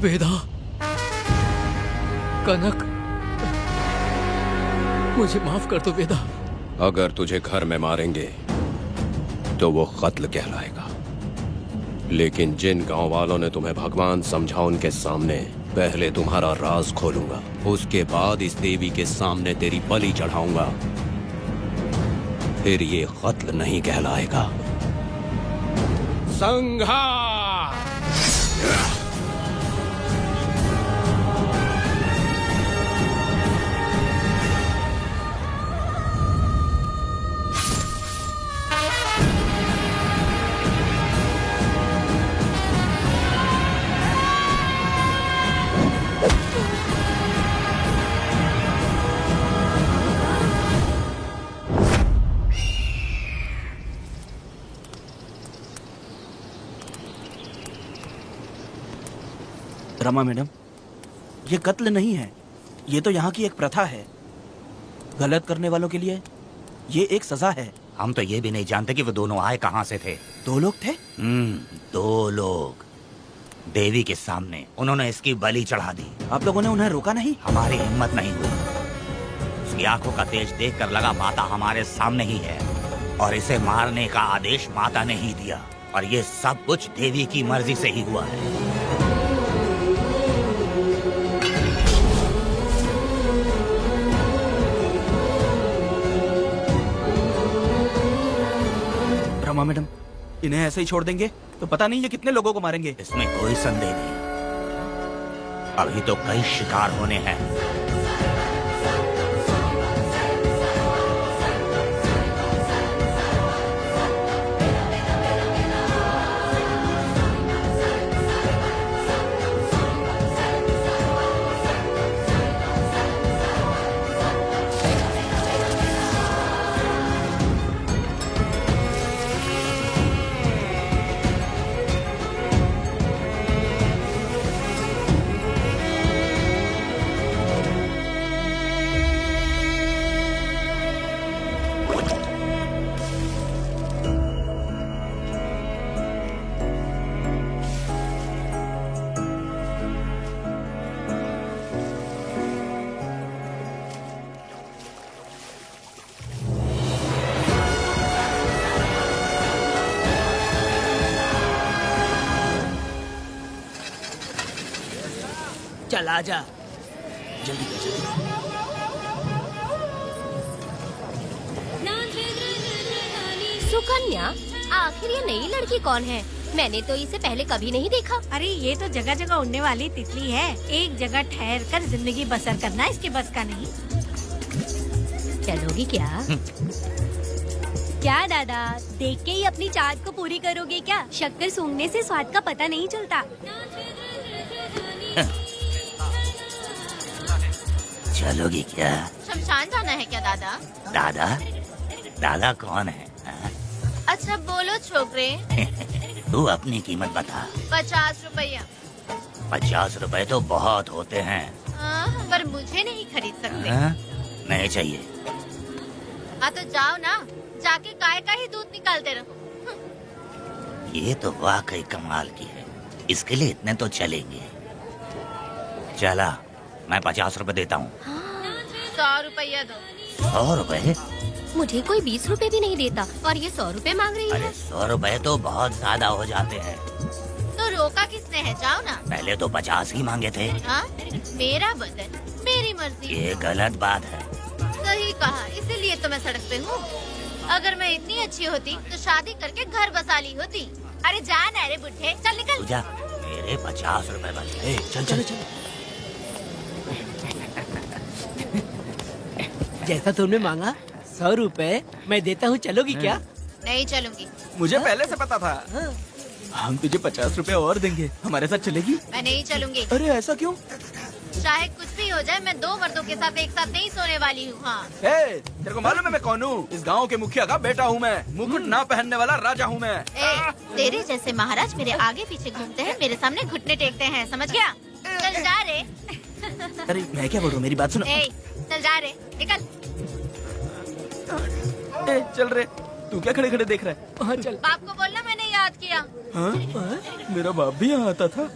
वेदा, कनक, मुझे माफ कर दो वेदा। अगर तुझे घर में मारेंगे तो वो कत्ल कहलाएगा, लेकिन जिन गांव वालों ने तुम्हें भगवान समझा उनके सामने पहले तुम्हारा राज खोलूंगा, उसके बाद इस देवी के सामने तेरी बलि चढ़ाऊंगा, फिर ये कत्ल नहीं कहलाएगा। संघार! रमा मैडम, ये कत्ल नहीं है, ये तो यहाँ की एक प्रथा है। गलत करने वालों के लिए ये एक सजा है। हम तो ये भी नहीं जानते कि वो दोनों आए कहाँ से थे। 2 लोग थे? 2 लोग देवी के सामने, उन्होंने इसकी बलि चढ़ा दी। आप लोगों ने उन्हें रोका नहीं? हमारी हिम्मत नहीं हुई। उसकी आंखों का तेज देखकर लगा माता हमारे सामने ही है, और इसे मारने का आदेश माता ने ही दिया, और ये सब कुछ देवी की मर्जी से ही हुआ है। रमा मैडम, इन्हें ऐसे ही छोड़ देंगे तो पता नहीं ये कितने लोगों को मारेंगे। इसमें कोई संदेह नहीं, अभी तो कई शिकार होने हैं। चल आजा, जल्दी कर जल्दी। सुकन्या, आखिर ये नई लड़की कौन है? मैंने तो इसे पहले कभी नहीं देखा। अरे ये तो जगह जगह उड़ने वाली तितली है, एक जगह ठहर कर जिंदगी बसर करना इसके बस का नहीं। चलोगी क्या? क्या दादा, देख के ही अपनी चाहत को पूरी करोगे क्या? शक्कर सूंघने से स्वाद का पता नहीं चलता। चलोगी क्या? शमशान जाना है क्या दादा? दादा? दादा कौन है? अच्छा बोलो छोकरे। तू अपनी कीमत बता। 50 रुपया। 50 रुपए तो बहुत होते हैं। पर मुझे नहीं खरीद सकते। नहीं चाहिए। हाँ तो जाओ ना, जाके गाय का ही दूध निकालते रहो। ये तो वाकई कमाल की है। इसके लिए इतने तो चलेंगे। चला, मैं 50 रुपए देता हूँ। 100 रुपया दो। 100 रुपए? मुझे कोई 20 रुपए भी नहीं देता और ये 100 रुपए मांग रही है। 100 रुपए तो बहुत ज्यादा हो जाते हैं। तो रोका किसने है? जाओ ना। पहले तो 50 ही मांगे थे। हाँ? मेरा बदन, मेरी मर्जी। ये गलत बात है। सही कहा, इसीलिए तो मैं सड़क पे हूँ। अगर मैं इतनी अच्छी होती तो शादी करके घर बसा ली होती। अरे जा ना रे बुढ़े, चल निकल। पूजा, मेरे 50 रुपए बचे। चल चल चल। जैसा तुमने मांगा 100 रुपए मैं देता हूँ, चलोगी क्या? नहीं चलूंगी। मुझे पहले से पता था। हम तुझे 50 रुपए और देंगे, हमारे साथ चलेगी? मैं नहीं चलूंगी। अरे ऐसा क्यों? चाहे कुछ भी हो जाए, मैं 2 मर्दों के साथ एक साथ नहीं सोने वाली हूँ। हाँ। तेरे को मालूम है मैं कौन हूँ? इस गांव के मुखिया का बेटा हूँ मैं। मुकुट ना पहनने वाला राजा हूँ मैं। तेरे जैसे महाराज मेरे आगे पीछे घूमते हैं, मेरे सामने घुटने टेकते हैं, समझ गया? चल जा रे। अरे मैं क्या बोलूँ, मेरी बात सुनो। चल जा रे, निकल। चल रे, तू क्या खड़े खड़े देख रहा है? हाँ चल। बाप को बोलना मैंने याद किया। हाँ? मेरा बाप भी यहाँ आता था।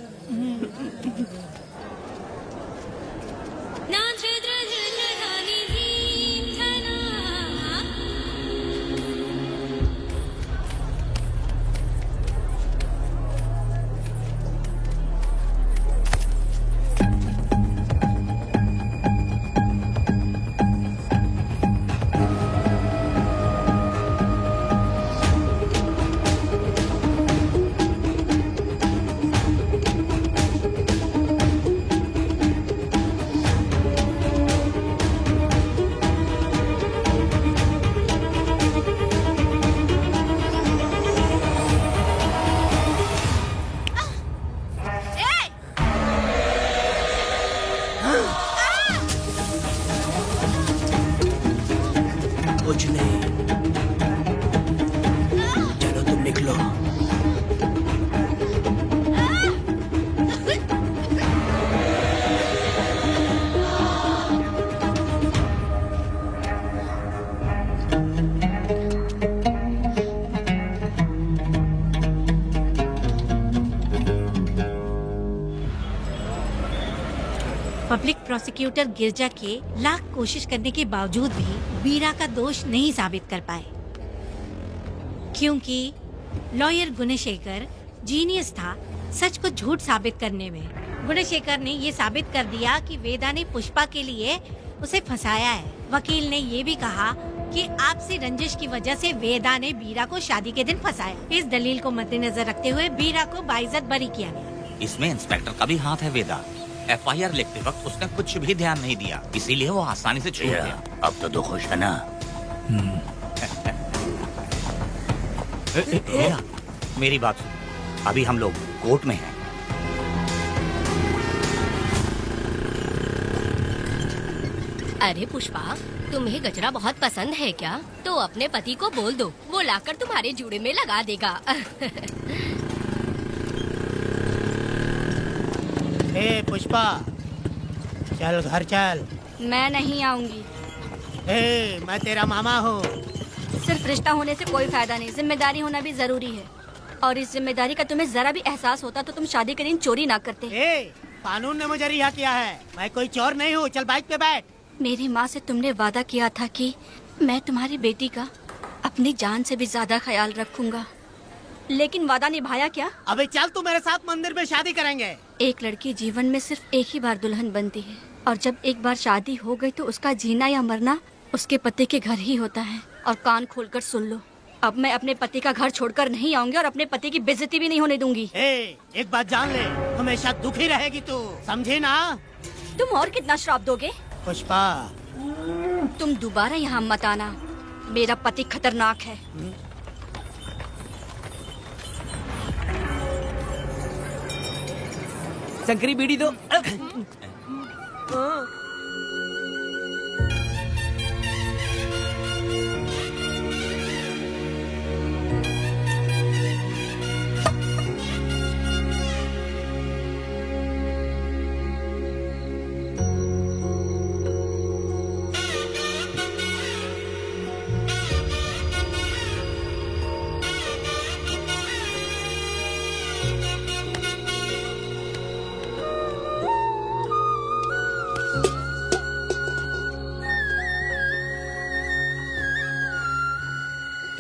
कुछ नहीं, चलो तुम निकलो। पब्लिक प्रोसिक्यूटर गिरजा के लाख कोशिश करने के बावजूद भी बीरा का दोष नहीं साबित कर पाए, क्योंकि लॉयर गुणशेखर जीनियस था सच को झूठ साबित करने में। गुणशेखर ने ये साबित कर दिया कि वेदा ने पुष्पा के लिए उसे फंसाया है। वकील ने ये भी कहा कि आपसी रंजिश की वजह से वेदा ने बीरा को शादी के दिन फंसाया। इस दलील को मद्देनजर रखते हुए बीरा को बाइज्जत बरी किया गया। इसमें इंस्पेक्टर का भी हाथ है वेदा। FIR लिखते वक्त उसने कुछ भी ध्यान नहीं दिया, इसीलिए वो आसानी से छूट गया। अब तो खुश है ना? मेरी बात सुन, अभी हम लोग कोर्ट में हैं। अरे पुष्पा, तुम्हें गजरा बहुत पसंद है क्या? तो अपने पति को बोल दो, वो लाकर तुम्हारे जूड़े में लगा देगा। ए पुष्पा, चल घर चल। मैं नहीं आऊंगी। ए, मैं तेरा मामा हूँ। सिर्फ रिश्ता होने से कोई फायदा नहीं, जिम्मेदारी होना भी जरूरी है। और इस जिम्मेदारी का तुम्हें जरा भी एहसास होता तो तुम शादी के दिन चोरी ना करते। ए, कानून ने मुझे रिहा किया है, मैं कोई चोर नहीं हूँ। चल बाइक पे बैठ। मेरी माँ से तुमने वादा किया था कि मैं तुम्हारी बेटी का अपनी जान से भी ज्यादा ख्याल रखूंगा, लेकिन वादा निभाया क्या? अबे चल, तू मेरे साथ मंदिर में शादी करेंगे। एक लड़की जीवन में सिर्फ एक ही बार दुल्हन बनती है, और जब एक बार शादी हो गई तो उसका जीना या मरना उसके पति के घर ही होता है। और कान खोलकर सुन लो, अब मैं अपने पति का घर छोड़कर नहीं आऊंगी और अपने पति की बेइज्जती भी नहीं होने दूंगी। एक बात जान ले, हमेशा दुखी रहेगी तू, समझी ना? तुम और कितना श्राप दोगे? पुष्पा, तुम दोबारा यहाँ मत आना, मेरा पति खतरनाक है। शंकरी बीड़ी दो।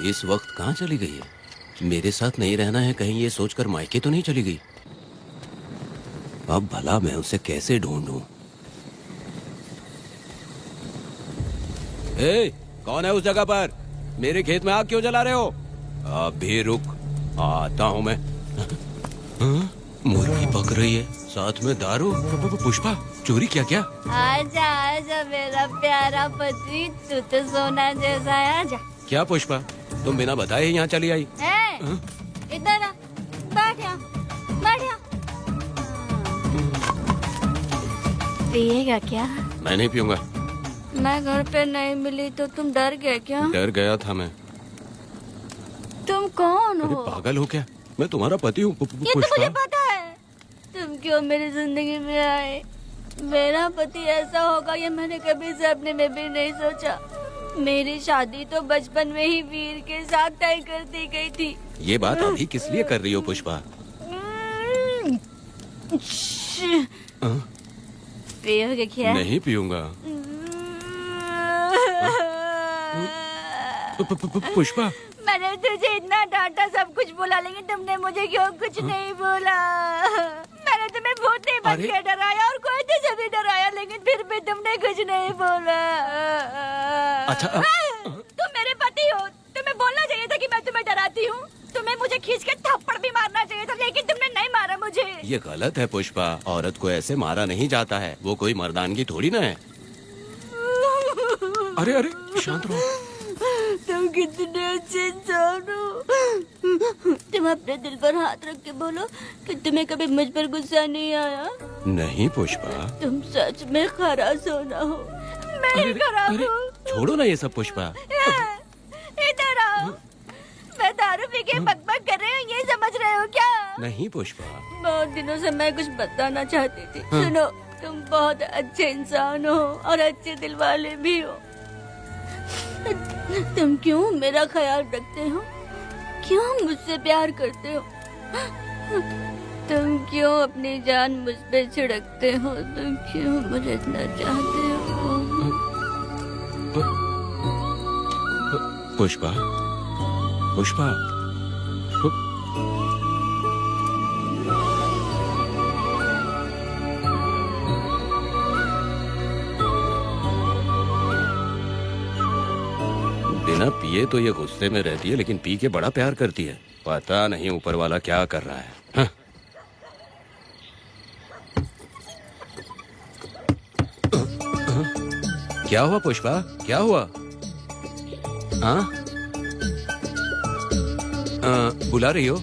इस वक्त कहाँ चली गई है? मेरे साथ नहीं रहना है कहीं ये सोचकर मायके तो नहीं चली गई? अब भला मैं उसे कैसे ढूंढूं? ए, कौन है उस जगह पर? मेरे खेत में आग क्यों जला रहे हो? अभी रुक, आता हूं मैं। हाँ? मुर्गी पक रही है, साथ में दारू। पुष्पा, चोरी क्या? आजा आजा मेरा प्यारा पति, तू तो सोना जैसा है, आजा। क्या पुष्पा, तुम बिना बताए ही यहाँ चली आई? इधर आ, बैठ यहाँ। पिएगा क्या? मैं नहीं पीऊंगा। मैं घर पे नहीं मिली तो तुम डर गए क्या? डर गया था मैं। तुम कौन अरे हो? पागल हो क्या? मैं तुम्हारा पति हूँ ये तो मुझे पता है। तुम क्यों मेरी जिंदगी में आए? मेरा पति ऐसा होगा ये मैंने कभी सपने में भी नहीं सोचा। मेरी शादी तो बचपन में ही वीर के साथ तय कर दी गई थी। ये बात अभी किस लिए कर रही हो पुष्पा? पियोगे क्या? नहीं पीऊंगा। पुष्पा, मैंने तुझे इतना डांटा, सब कुछ बोला, लेकिन तुमने मुझे क्यों कुछ नहीं बोला? मैंने तुम्हें बहुत नहीं बन के डराया और कोई तुझे भी डराया, लेकिन फिर भी तुमने कुछ नहीं बोला। अच्छा तुम मेरे पति हो, तुम्हें बोलना चाहिए था कि मैं तुम्हें डराती हूँ। तुम्हें मुझे खींच के थप्पड़ भी मारना चाहिए था, लेकिन तुमने नहीं मारा मुझे। ये गलत है पुष्पा, औरत को ऐसे मारा नहीं जाता है, वो कोई मर्दानगी थोड़ी ना है। अरे शांत रहो। तुम कितने अच्छे इंसान हो। तुम अपने दिल पर हाथ रख के बोलो कि तुम्हें कभी मुझ पर गुस्सा नहीं आया। नहीं पुष्पा, तुम सच में खरास होना हो। मैं ही खराब हूँ। छोड़ो ना ये सब पुष्पा। इधर आओ। मैं दारू पी के बकबक कर रही हूँ, ये समझ रहे हो क्या? नहीं पुष्पा। बहुत दिनों से मैं कुछ बताना चाहती थी। सुनो, तुम बहुत अच्छे इंसान हो और अच्छे दिल वाले भी हो। तुम क्यों मेरा ख्याल रखते हो? क्यों मुझसे प्यार करते हो? तुम क्यों अपनी जान मुझ पे छिड़कते हो? तुम क्यों मुझे इतना चाहते हो? पुष्पा, बिना पिए तो ये गुस्से में रहती है, लेकिन पी के बड़ा प्यार करती है। पता नहीं ऊपर वाला क्या कर रहा है। हाँ? क्या हुआ पुष्पा, क्या हुआ? हाँ? बुला रही हो?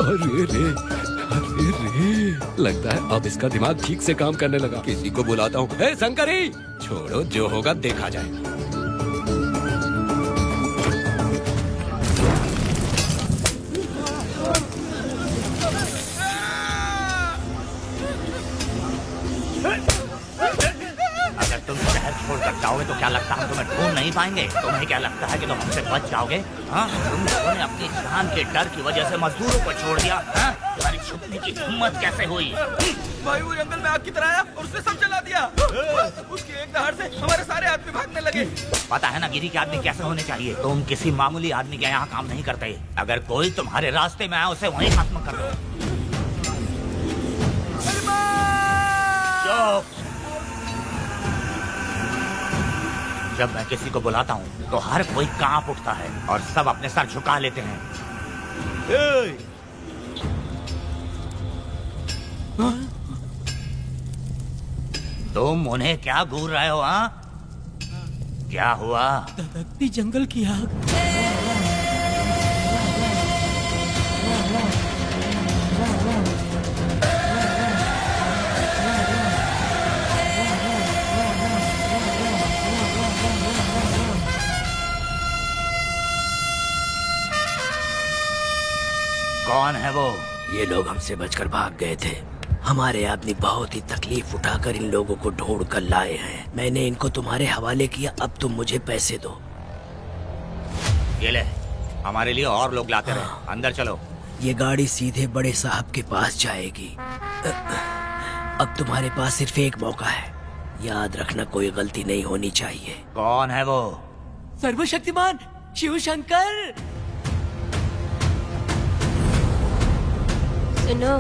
अरे रे, लगता है अब इसका दिमाग ठीक से काम करने लगा। किसी को बुलाता हूँ। हे शंकरी, छोड़ो, जो होगा देखा जाएगा। छोड़कर जाओगे तो क्या लगता है तुम्हें ढूंढ नहीं पाएंगे? तुम्हें क्या लगता है कि तुम हमसे बच जाओगे? हाँ, तुम लोगों ने अपनी जान के डर की वजह से मजदूरों को छोड़ दिया। हाँ? तुम्हारी छुपने की हिम्मत कैसे हुई? भाई वो जंगल में आग की तरह आया और उसने सब जला दिया। उसकी एक दहाड़ से हमारे सारे आदमी भागने लगे। पता है ना गिरी के आदमी कैसे होने चाहिए? तुम किसी मामूली आदमी के यहाँ काम नहीं करते। अगर कोई तुम्हारे रास्ते में आया उसे वहीं खत्म कर दो। जब मैं किसी को बुलाता हूँ तो हर कोई कांप उठता है और सब अपने सर झुका लेते हैं। तुम उन्हें क्या घूर रहे हो? हाँ, क्या हुआ? दहकती जंगल की आग। कौन है वो? ये लोग हमसे बचकर भाग गए थे। हमारे आदमी बहुत ही तकलीफ उठाकर इन लोगों को ढूंढ कर लाए हैं। मैंने इनको तुम्हारे हवाले किया, अब तुम मुझे पैसे दो। ये ले, हमारे लिए और लोग लाते रहे। अंदर चलो। ये गाड़ी सीधे बड़े साहब के पास जाएगी। अब तुम्हारे पास सिर्फ एक मौका है, याद रखना कोई गलती नहीं होनी चाहिए। कौन है वो? सर्वशक्तिमान शिव शंकर। सुनो,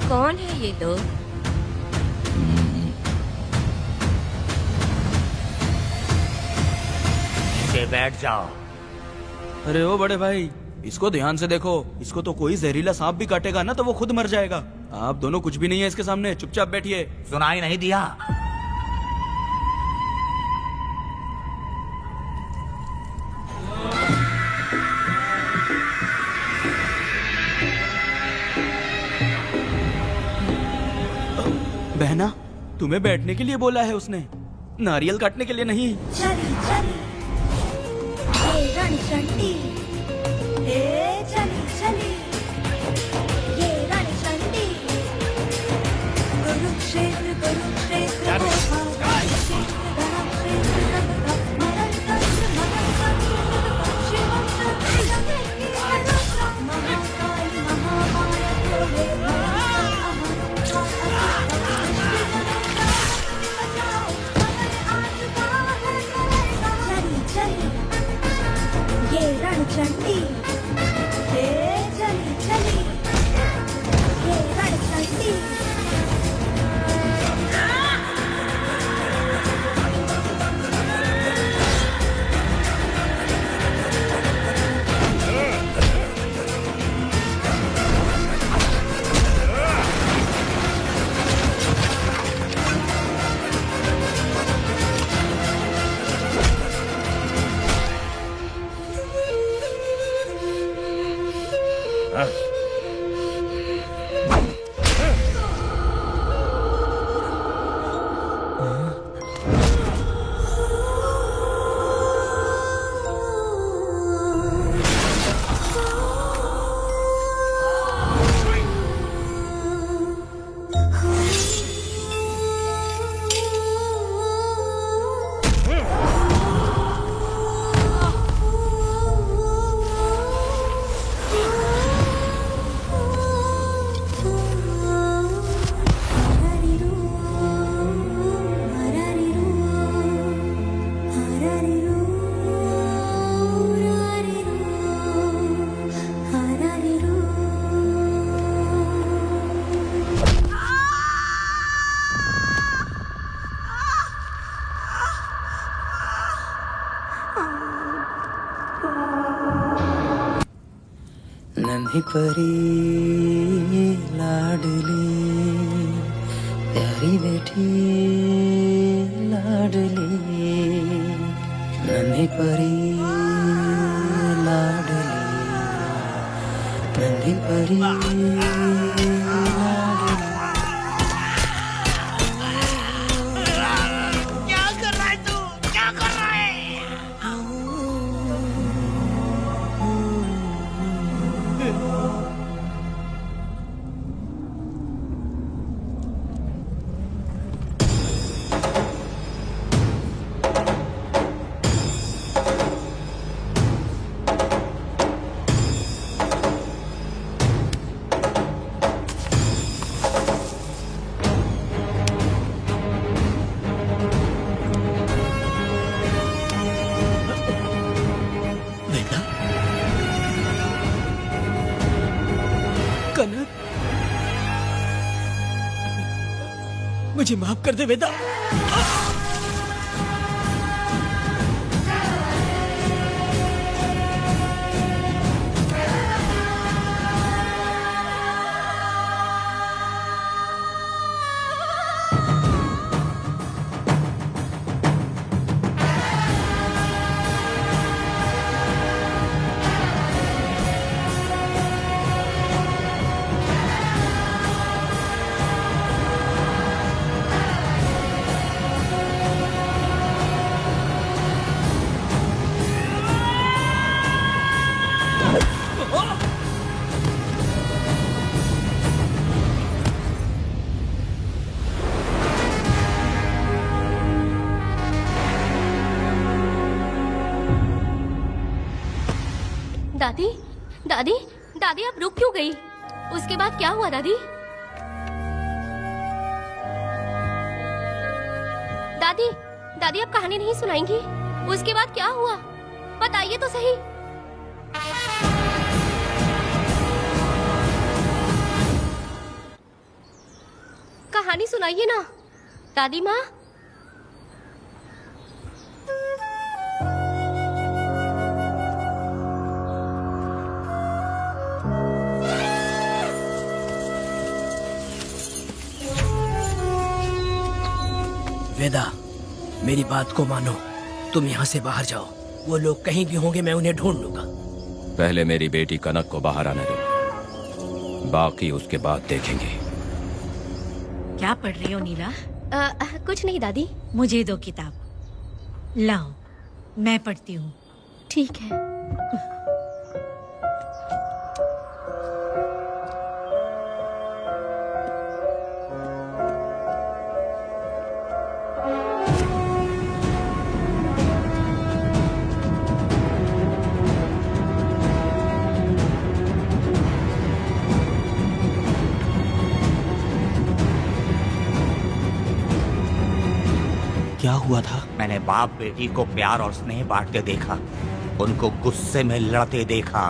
कौन है ये लोग? बैठ जाओ। अरे ओ बड़े भाई, इसको ध्यान से देखो। इसको तो कोई जहरीला सांप भी काटेगा ना तो वो खुद मर जाएगा। आप दोनों कुछ भी नहीं है इसके सामने, चुपचाप बैठिए। सुनाई नहीं दिया? बहना, तुम्हें बैठने के लिए बोला है उसने, नारियल काटने के लिए नहीं। चली चली ये रणचंडी, हे चली चली ये रणचंडी, कुरुक्षेत्र कुरुक्षेत्र रणचंडी, हे चली चली ये रणचंडी। नन्ही परी लाडली प्यारी बेटी लाडली, नन्ही परी लाडली, नन्ही परी क्या कर रहा है तू? क्या कर रहा है? कनक, मुझे माफ कर दे वेदा। दादी, दादी, दादी आप रुक क्यों गई? उसके बाद क्या हुआ दादी? दादी, दादी आप कहानी नहीं सुनाएंगी? उसके बाद क्या हुआ? बताइए तो सही। कहानी सुनाइए ना दादी माँ। वेदा, मेरी बात को मानो, तुम यहाँ से बाहर जाओ। वो लोग कहीं भी होंगे, मैं उन्हें ढूंढ लूंगा। पहले मेरी बेटी कनक को बाहर आने दो, बाकी उसके बाद देखेंगे। क्या पढ़ रही हो नीला? कुछ नहीं दादी। मुझे दो किताब लाओ, मैं पढ़ती हूँ। ठीक है। क्या हुआ था? मैंने बाप बेटी को प्यार और स्नेह बांटते देखा, उनको गुस्से में लड़ते देखा,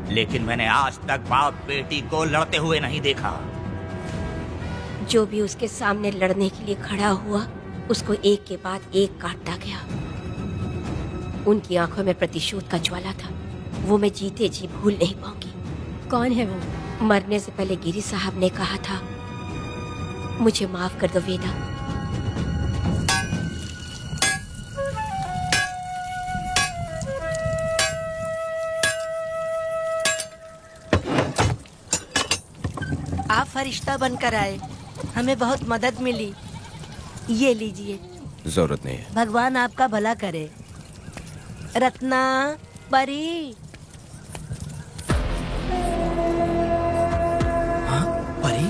लेकिन मैंने आज तक बाप बेटी को लड़ते हुए नहीं देखा। जो भी उसके सामने लड़ने के लिए खड़ा हुआ, उसको एक के बाद एक काटता गया। उनकी आंखों में प्रतिशोध का ज्वाला था, वो मैं जीते जी भूल नहीं पाऊंगी। कौन है वो? मरने से पहले गिरी साहब ने कहा था, मुझे माफ कर दो वेदा। आप फरिश्ता बनकर आए, हमें बहुत मदद मिली। ये लीजिए। जरूरत नहीं है। भगवान आपका भला करे। रत्ना, परी। हाँ, परी?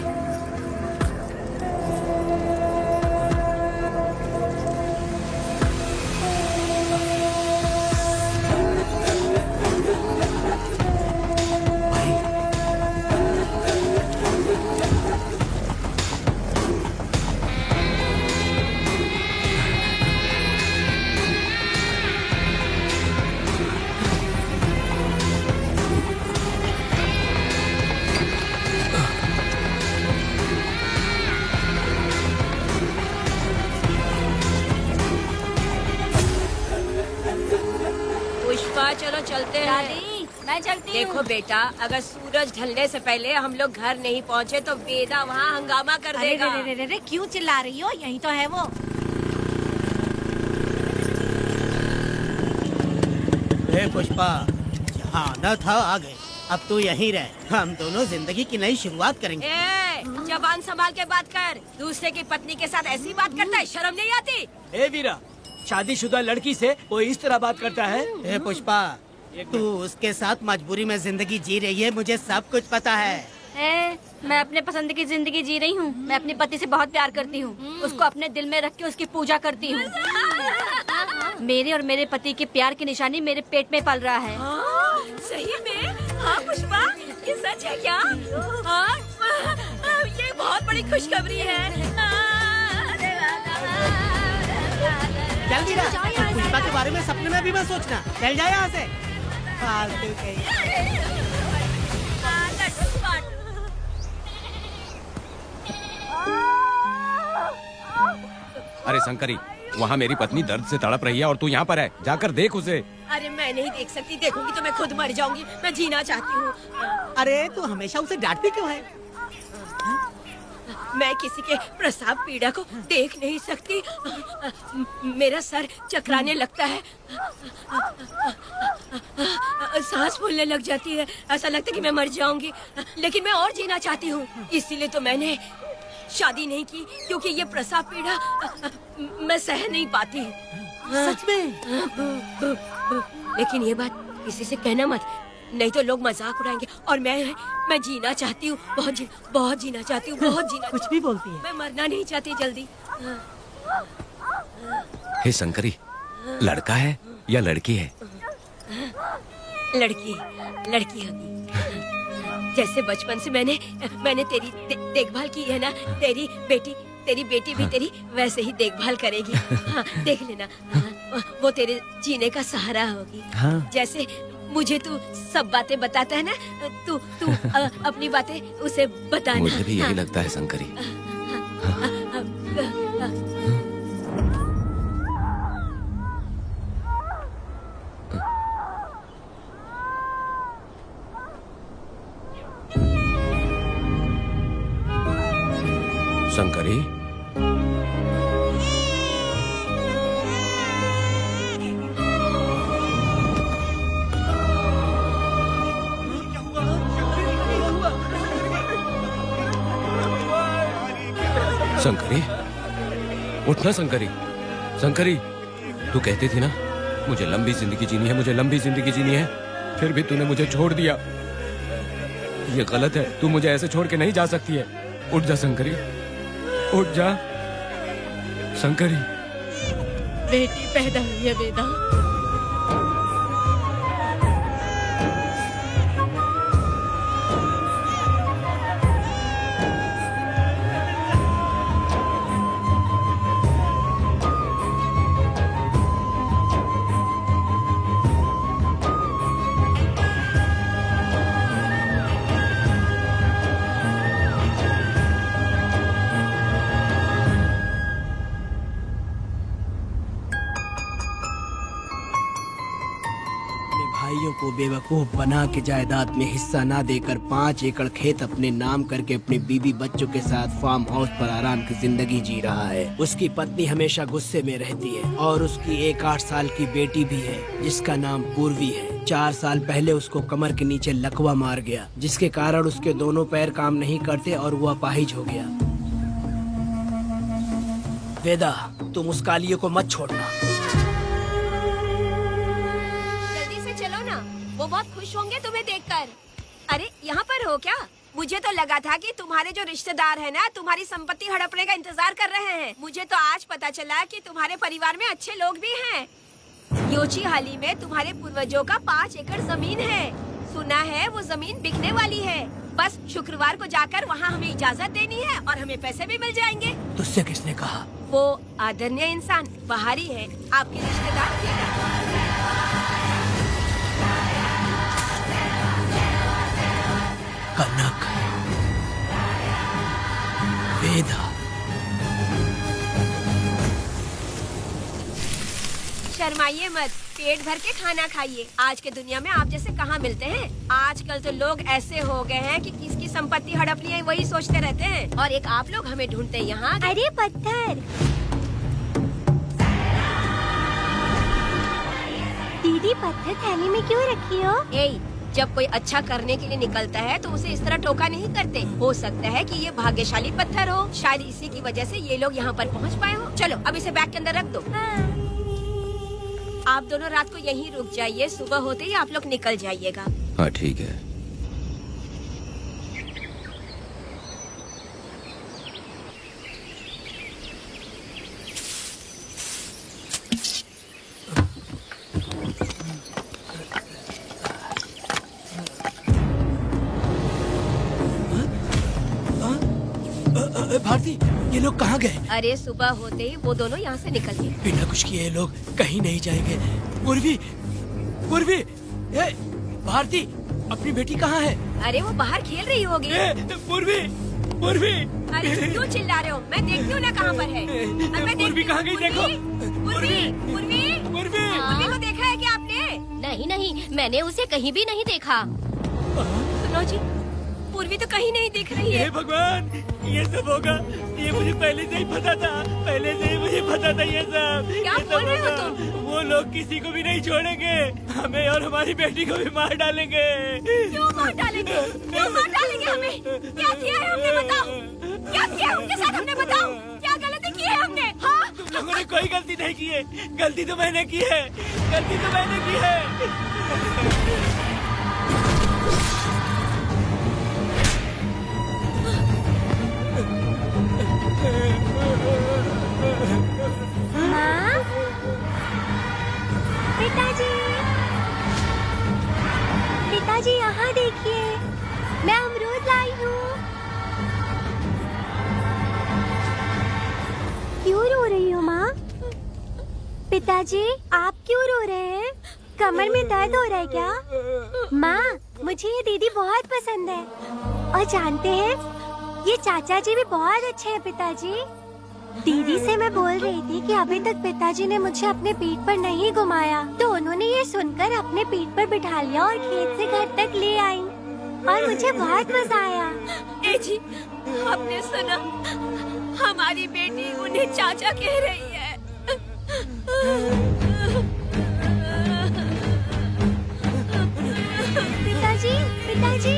पुष्पा, चलो चलते हैं। दादी, मैं चलती हूँ। देखो बेटा, अगर सूरज ढलने से पहले हम लोग घर नहीं पहुँचे तो वेदा वहाँ हंगामा कर देगा। अरे रे रे रे, क्यों चिल्ला रही हो? यही तो है वो। हे पुष्पा, यहाँ आना था, आ गए। अब तू यहीं रह, हम दोनों जिंदगी की नई शुरुआत करेंगे। ए, जबान संभाल के बात कर। दूसरे की पत्नी के साथ ऐसी बात करता है, शर्म नहीं आती? ए वीरा, शादीशुदा लड़की से कोई इस तरह बात करता है? हे पुष्पा, तू उसके साथ मजबूरी में जिंदगी जी रही है, मुझे सब कुछ पता है। मैं अपने पसंद की जिंदगी जी रही हूँ। मैं अपने पति से बहुत प्यार करती हूँ। उसको अपने दिल में रख के उसकी पूजा करती हूँ। मेरे और मेरे पति के प्यार की निशानी मेरे पेट में पल रहा है। सही में? हाँ पुष्पा, ये सच है क्या? हाँ, ये बहुत बड़ी खुशखबरी है। चल वीरा, पुष्पा के बारे में सपने में भी मत सोचना। चल जा यहाँ से। फालतू कहीं। अरे शंकरी, वहाँ मेरी पत्नी दर्द से तड़प रही है और तू यहाँ पर है, जाकर देख उसे। अरे मैं नहीं देख सकती, देखूंगी तो मैं खुद मर जाऊंगी। मैं जीना चाहती हूँ। अरे तू हमेशा उसे डांटती क्यों है? मैं किसी के प्रसाव पीड़ा को देख नहीं सकती। मेरा सर चकराने लगता है, सांस फूलने लग जाती है, ऐसा लगता है कि मैं मर जाऊंगी। लेकिन मैं और जीना चाहती हूँ, इसीलिए तो मैंने शादी नहीं की, क्योंकि ये प्रसाव पीड़ा मैं सह नहीं पाती। सच में? लेकिन ये बात किसी से कहना मत, नहीं तो लोग मजाक उड़ाएंगे। और मैं जीना चाहती हूँ, बहुत जीना चाहती हूँ, बहुत जीना। कुछ भी बोलती है। मैं मरना नहीं चाहती जल्दी। हे शंकरी, लड़का है या लड़की है? लड़की होगी। जैसे बचपन से मैंने तेरी देखभाल की है ना, तेरी बेटी भी तेरी वैसे ही देखभाल करेगी। हाँ, देख लेना। हाँ। वो तेरे जीने का सहारा होगी। हाँ। जैसे मुझे तू सब बातें बताता है ना, तू तू अपनी बातें उसे बताना। मुझे भी यही हाँ। लगता है शंकरी। शंकरी, शंकरी, उठना शंकरी। शंकरी, तू कहती थी ना मुझे लंबी जिंदगी जीनी है, मुझे लंबी जिंदगी जीनी है, फिर भी तूने मुझे छोड़ दिया। ये गलत है, तू मुझे ऐसे छोड़ के नहीं जा सकती है। उठ जा शंकरी, उठ जा शंकरी। बेटी पैदा हुई है वेदा। भाइयों को बेवकूफ बना के जायदाद में हिस्सा ना देकर 5 एकड़ खेत अपने नाम करके अपने बीवी बच्चों के साथ फार्म हाउस पर आराम की जिंदगी जी रहा है। उसकी पत्नी हमेशा गुस्से में रहती है और उसकी एक 8 साल की बेटी भी है जिसका नाम पूर्वी है। 4 साल पहले उसको कमर के नीचे लकवा मार गया, जिसके कारण उसके दोनों पैर काम नहीं करते और वो अपाहिज हो गया। वेदा, तुम उस कालिये को मत छोड़ना। वो बहुत खुश होंगे तुम्हें देखकर। अरे यहाँ पर हो क्या? मुझे तो लगा था कि तुम्हारे जो रिश्तेदार हैं ना तुम्हारी संपत्ति हड़पने का इंतजार कर रहे हैं। मुझे तो आज पता चला कि तुम्हारे परिवार में अच्छे लोग भी हैं। योची हाली में तुम्हारे पूर्वजों का 5 एकड़ जमीन है। सुना है वो जमीन बिकने वाली है। बस शुक्रवार को जाकर वहाँ हमें इजाजत देनी है और हमें पैसे भी मिल जाएंगे। तुझसे किसने कहा? वो आदरणीय इंसान बाहरी है, आपके रिश्तेदार। कनक, वेदा, शर्माइए मत, पेट भर के खाना खाइए। आज के दुनिया में आप जैसे कहाँ मिलते हैं। आजकल तो लोग ऐसे हो गए हैं कि किसकी संपत्ति हड़प ली है वही सोचते रहते हैं। और एक आप लोग हमें ढूंढते हैं यहाँ। अरे पत्थर, दीदी पत्थर थैली में क्यों रखी हो? जब कोई अच्छा करने के लिए निकलता है तो उसे इस तरह टोका नहीं करते। हो सकता है कि ये भाग्यशाली पत्थर हो, शायद इसी की वजह से ये लोग यहाँ पर पहुँच पाए हो। चलो अब इसे बैग के अंदर रख दो। आप दोनों रात को यहीं रुक जाइए, सुबह होते ही आप लोग निकल जाइएगा। हाँ ठीक है। भारती, ये लोग कहाँ गए? अरे सुबह होते ही वो दोनों यहाँ से निकल गए। बिना कुछ किए ये लोग कहीं नहीं जाएंगे। पूर्वी, पूर्वी, भारती, अपनी बेटी कहाँ है? अरे वो बाहर खेल रही होगी। पूर्वी, पूर्वी। अरे क्यों चिल्ला रहे हो? मैं देखती हूँ ना कहाँ पर है। पूर्वी कहाँ गई? देखो। पूर्वी, पूर्वी, पूर्वी को देखा है क्या आपने? नहीं नहीं, मैंने उसे कहीं भी नहीं देखा। सुनो जी, पूर्वी तो कहीं नहीं दिख रही है। हे भगवान, ये सब होगा, ये मुझे पहले से ही पता था। पहले से ही मुझे पता था ये सब। क्या बोल रहे हो तुम? वो लोग किसी को भी नहीं छोड़ेंगे, हमें और हमारी बेटी को भी मार डालेंगे। क्यों मार डालेंगे? क्यों मार डालेंगे हमें? क्या किया है हमने बताओ? क्या किया उनके साथ हमने बताओ? क्या गलती की है हमने? हाँ? तुम लोगों ने कोई गलती नहीं की है। गलती तो मैंने की है, गलती तो मैंने की है। माँ, पिताजी, पिताजी यहाँ देखिए, मैं अमरूद लाई हूँ। क्यों रो रही हो माँ? पिताजी, आप क्यों रो रहे हैं? कमर में दर्द हो रहा है क्या? माँ, मुझे ये दीदी बहुत पसंद है। और जानते हैं, ये चाचा जी भी बहुत अच्छे हैं पिताजी। दीदी से मैं बोल रही थी कि अभी तक पिताजी ने मुझे अपने पीठ पर नहीं घुमाया, तो उन्होंने ये सुनकर अपने पीठ पर बिठा लिया और खेत से घर तक ले आई और मुझे बहुत मजा आया। ए जी, आपने सुना? हमारी बेटी उन्हें चाचा कह रही है। पिताजी, पिताजी,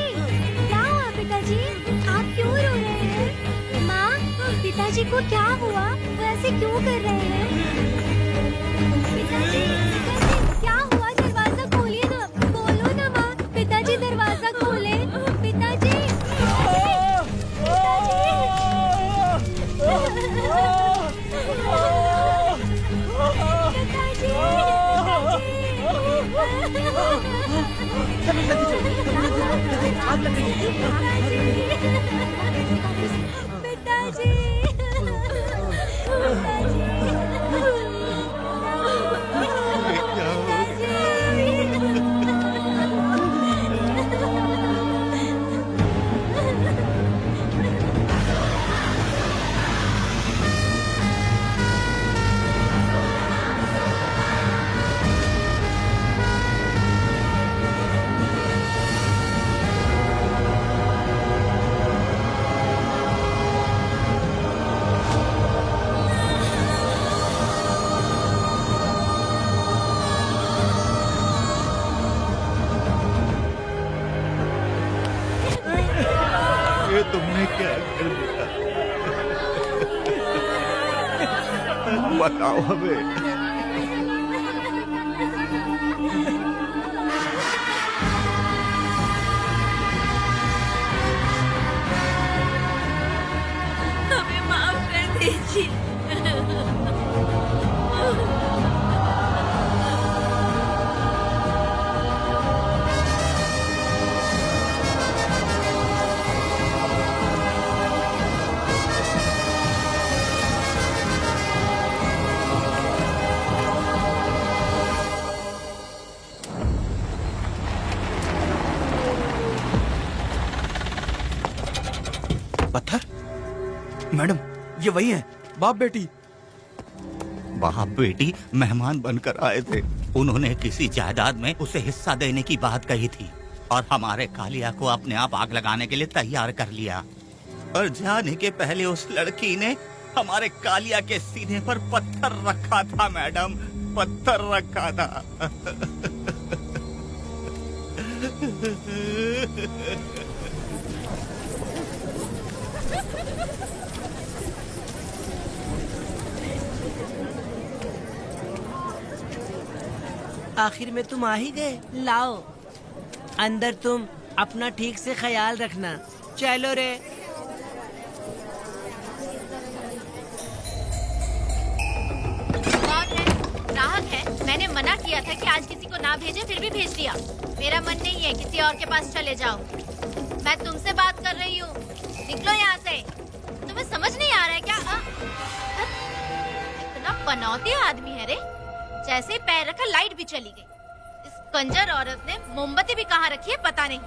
क्या हुआ पिताजी? आप क्यों रो रहे हैं? माँ, पिताजी को क्या हुआ? वो ऐसे क्यों कर रहे हैं? पिताजी, पिताजी, क्या हुआ? दरवाजा खोलिए ना, बोलो ना माँ। पिताजी दरवाजा खोले। पिताजी, ये तुमने क्या कर दिया? बताओ हमें। हमें माफ कर दीजिए। पत्थर? मैडम, ये वही है, बाप बेटी। बाप बेटी मेहमान बनकर आए थे। उन्होंने किसी जायदाद में उसे हिस्सा देने की बात कही थी और हमारे कालिया को अपने आप आग लगाने के लिए तैयार कर लिया। और जाने के पहले उस लड़की ने हमारे कालिया के सीने पर पत्थर रखा था मैडम, पत्थर रखा था। आखिर में तुम आ ही गए। लाओ, अंदर तुम अपना ठीक से ख्याल रखना। चलो रे। कौन है? ग्राहक है। मैंने मना किया था कि आज किसी को ना भेजे, फिर भी भेज दिया। मेरा मन नहीं है, किसी और के पास चले जाओ। मैं तुमसे बात कर रही हूँ, निकलो यहाँ से। तुम्हें समझ नहीं आ रहा है क्या? इतना पनौती आदमी है रे, जैसे पैर रखा लाइट भी चली गई। इस कंजर औरत ने मोमबत्ती भी कहाँ रखी है पता नहीं।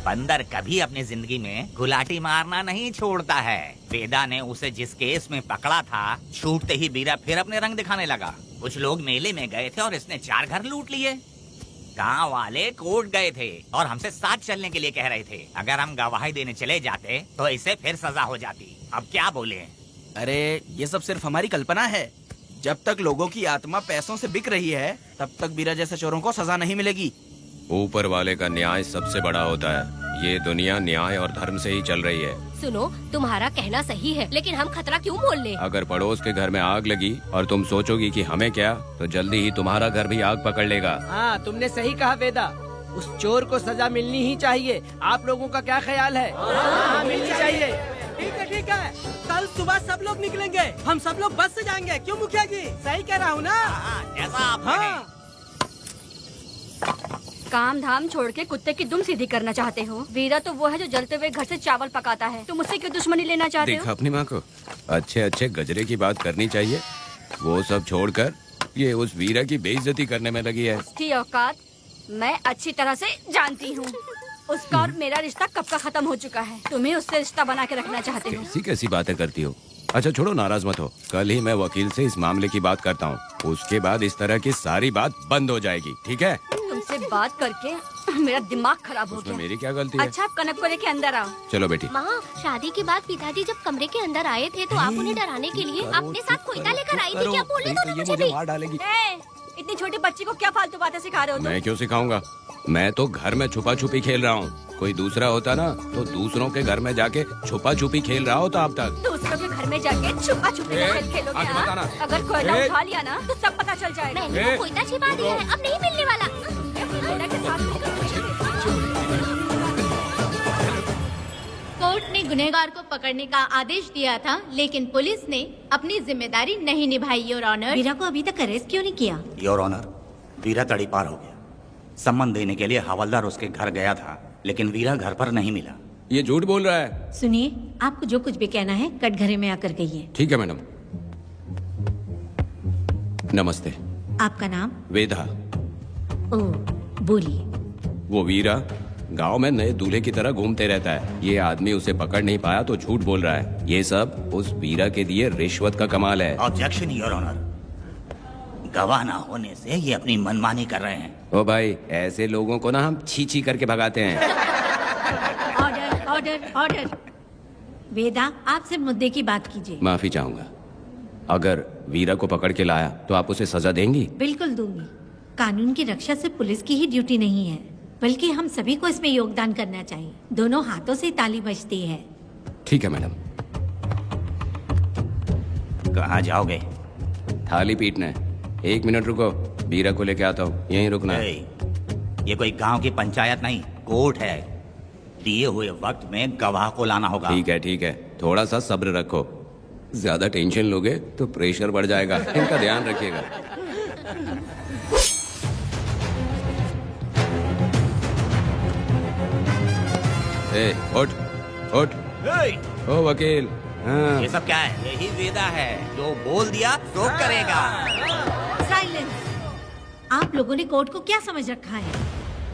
बंदर कभी अपनी जिंदगी में गुलाटी मारना नहीं छोड़ता है। वेदा ने उसे जिस केस में पकड़ा था, छूटते ही बीरा फिर अपने रंग दिखाने लगा। कुछ लोग मेले में गए थे और इसने 4 घर लूट लिए। गांव वाले कोर्ट गए थे और हमसे साथ चलने के लिए कह रहे थे। अगर हम गवाही देने चले जाते तो इसे फिर सजा हो जाती। अब क्या बोले? अरे ये सब सिर्फ हमारी कल्पना है। जब तक लोगों की आत्मा पैसों से बिक रही है तब तक वीरा जैसे चोरों को सजा नहीं मिलेगी। ऊपर वाले का न्याय सबसे बड़ा होता है। ये दुनिया न्याय और धर्म से ही चल रही है। सुनो, तुम्हारा कहना सही है, लेकिन हम खतरा क्यों मोल ले? अगर पड़ोस के घर में आग लगी और तुम सोचोगी कि हमें क्या, तो जल्दी ही तुम्हारा घर भी आग पकड़ लेगा। हाँ, तुमने सही कहा वेदा। उस चोर को सजा मिलनी ही चाहिए। आप लोगों का क्या ख्याल है? हाँ, मिलनी चाहिए। ठीक है। कल सुबह सब लोग निकलेंगे। हम सब लोग बस से जाएंगे। क्यों मुखिया जी? सही कह रहा हूँ ना? ऐसा आप हाँ। काम धाम छोड़ के कुत्ते की दुम सीधी करना चाहते हो? वीरा तो वो है जो जलते हुए घर से चावल पकाता है। तुम उससे क्यों दुश्मनी लेना चाहते देखा हो? अपनी माँ को, अच्छे अच्छे गजरे की बात करनी चाहिए। वो सब छोड़कर ये उस वीरा की बेइज्जती करने में लगी है। उसकी औकात मैं अच्छी तरह से जानती हूँ। उसका और मेरा रिश्ता कब का खत्म हो चुका है। तुम्हें उससे रिश्ता बना के रखना चाहते हो। कैसी कैसी बातें करती हो। अच्छा छोड़ो, नाराज मत हो। कल ही मैं वकील से इस मामले की बात करता हूँ। उसके बाद इस तरह की सारी बात बंद हो जाएगी, ठीक है? तुमसे बात करके मेरा दिमाग खराब हो उसमें गया। मेरी क्या गलती है? अच्छा, आप कनक को लेके अंदर आओ। चलो बेटी। माँ, शादी के बाद पिताजी जब कमरे के अंदर आए थे तो आप उन्हें डराने के लिए अपने साथ कोयता लेकर आई थी। क्या बोले तो मुझे भी? मार डालेगी। इतनी छोटी बच्ची को क्या फालतू बातें सिखा रहे हो तुम? मैं क्यों सिखाऊंगा? मैं तो घर में छुपा छुपी खेल रहा हूँ। कोई दूसरा होता ना तो दूसरों के घर में जाके छुपा छुपी खेल रहा होता अब तक। दूसरों के घर में जाके छुपा छुपी खेल खेलोगे? आगे हाँ? बताना। अगर कोयला उठा लिया ना तो सब पता चल जाएगा। मैंने वो कोयता छिपा दिया है, अब नहीं मिलने वाला। कोयला के साथ कोर्ट ने गुनहगार को पकड़ने का आदेश दिया था, लेकिन पुलिस ने अपनी जिम्मेदारी नहीं निभाई। योर ऑनर, वीरा को अभी तक अरेस्ट क्यों नहीं किया? योर ऑनर, वीरा तड़ीपार हो गया। सम्मन देने के लिए हवलदार उसके घर गया था, लेकिन वीरा घर पर नहीं मिला। ये झूठ बोल रहा है। सुनिए, आपको जो कुछ भी कहना है कटघरे में आकर कहिए। ठीक है मैडम। नमस्ते। आपका नाम? वेदा। ओह, बोलिए। वो वीरा गांव में नए दूल्हे की तरह घूमते रहता है। ये आदमी उसे पकड़ नहीं पाया तो झूठ बोल रहा है। ये सब उस वीरा के दिए रिश्वत का कमाल है। ऑब्जेक्शन योर ऑनर, गवाह ना होने से ये अपनी मनमानी कर रहे हैं। ओ भाई, ऐसे लोगों को ना हम छी छी करके भगाते हैं। Order, order, order. वेदा, आपसे मुद्दे की बात कीजिए। माफी चाहूंगा। अगर वीरा को पकड़ के लाया तो आप उसे सजा देंगी? बिल्कुल दूंगी। कानून की रक्षा सिर्फ पुलिस की ही ड्यूटी नहीं है, बल्कि हम सभी को इसमें योगदान करना चाहिए। दोनों हाथों से ताली बजती है। ठीक है मैडम। कहाँ जाओगे? थाली पीटना है। 1 मिनट रुको, वीरा को लेके आता हूँ। यहीं रुकना है। ये कोई गांव की पंचायत नहीं, कोर्ट है। दिए हुए वक्त में गवाह को लाना होगा। ठीक है। थोड़ा सा सब्र रखो। ज्यादा टेंशन लोगे तो प्रेशर बढ़ जाएगा। इनका ध्यान रखिएगा। उठ। ओ वकील। हाँ। ये सब क्या है? यही वेदा है, जो बोल दिया तो करेगा। साइलेंस। आप लोगों ने कोर्ट को क्या समझ रखा है?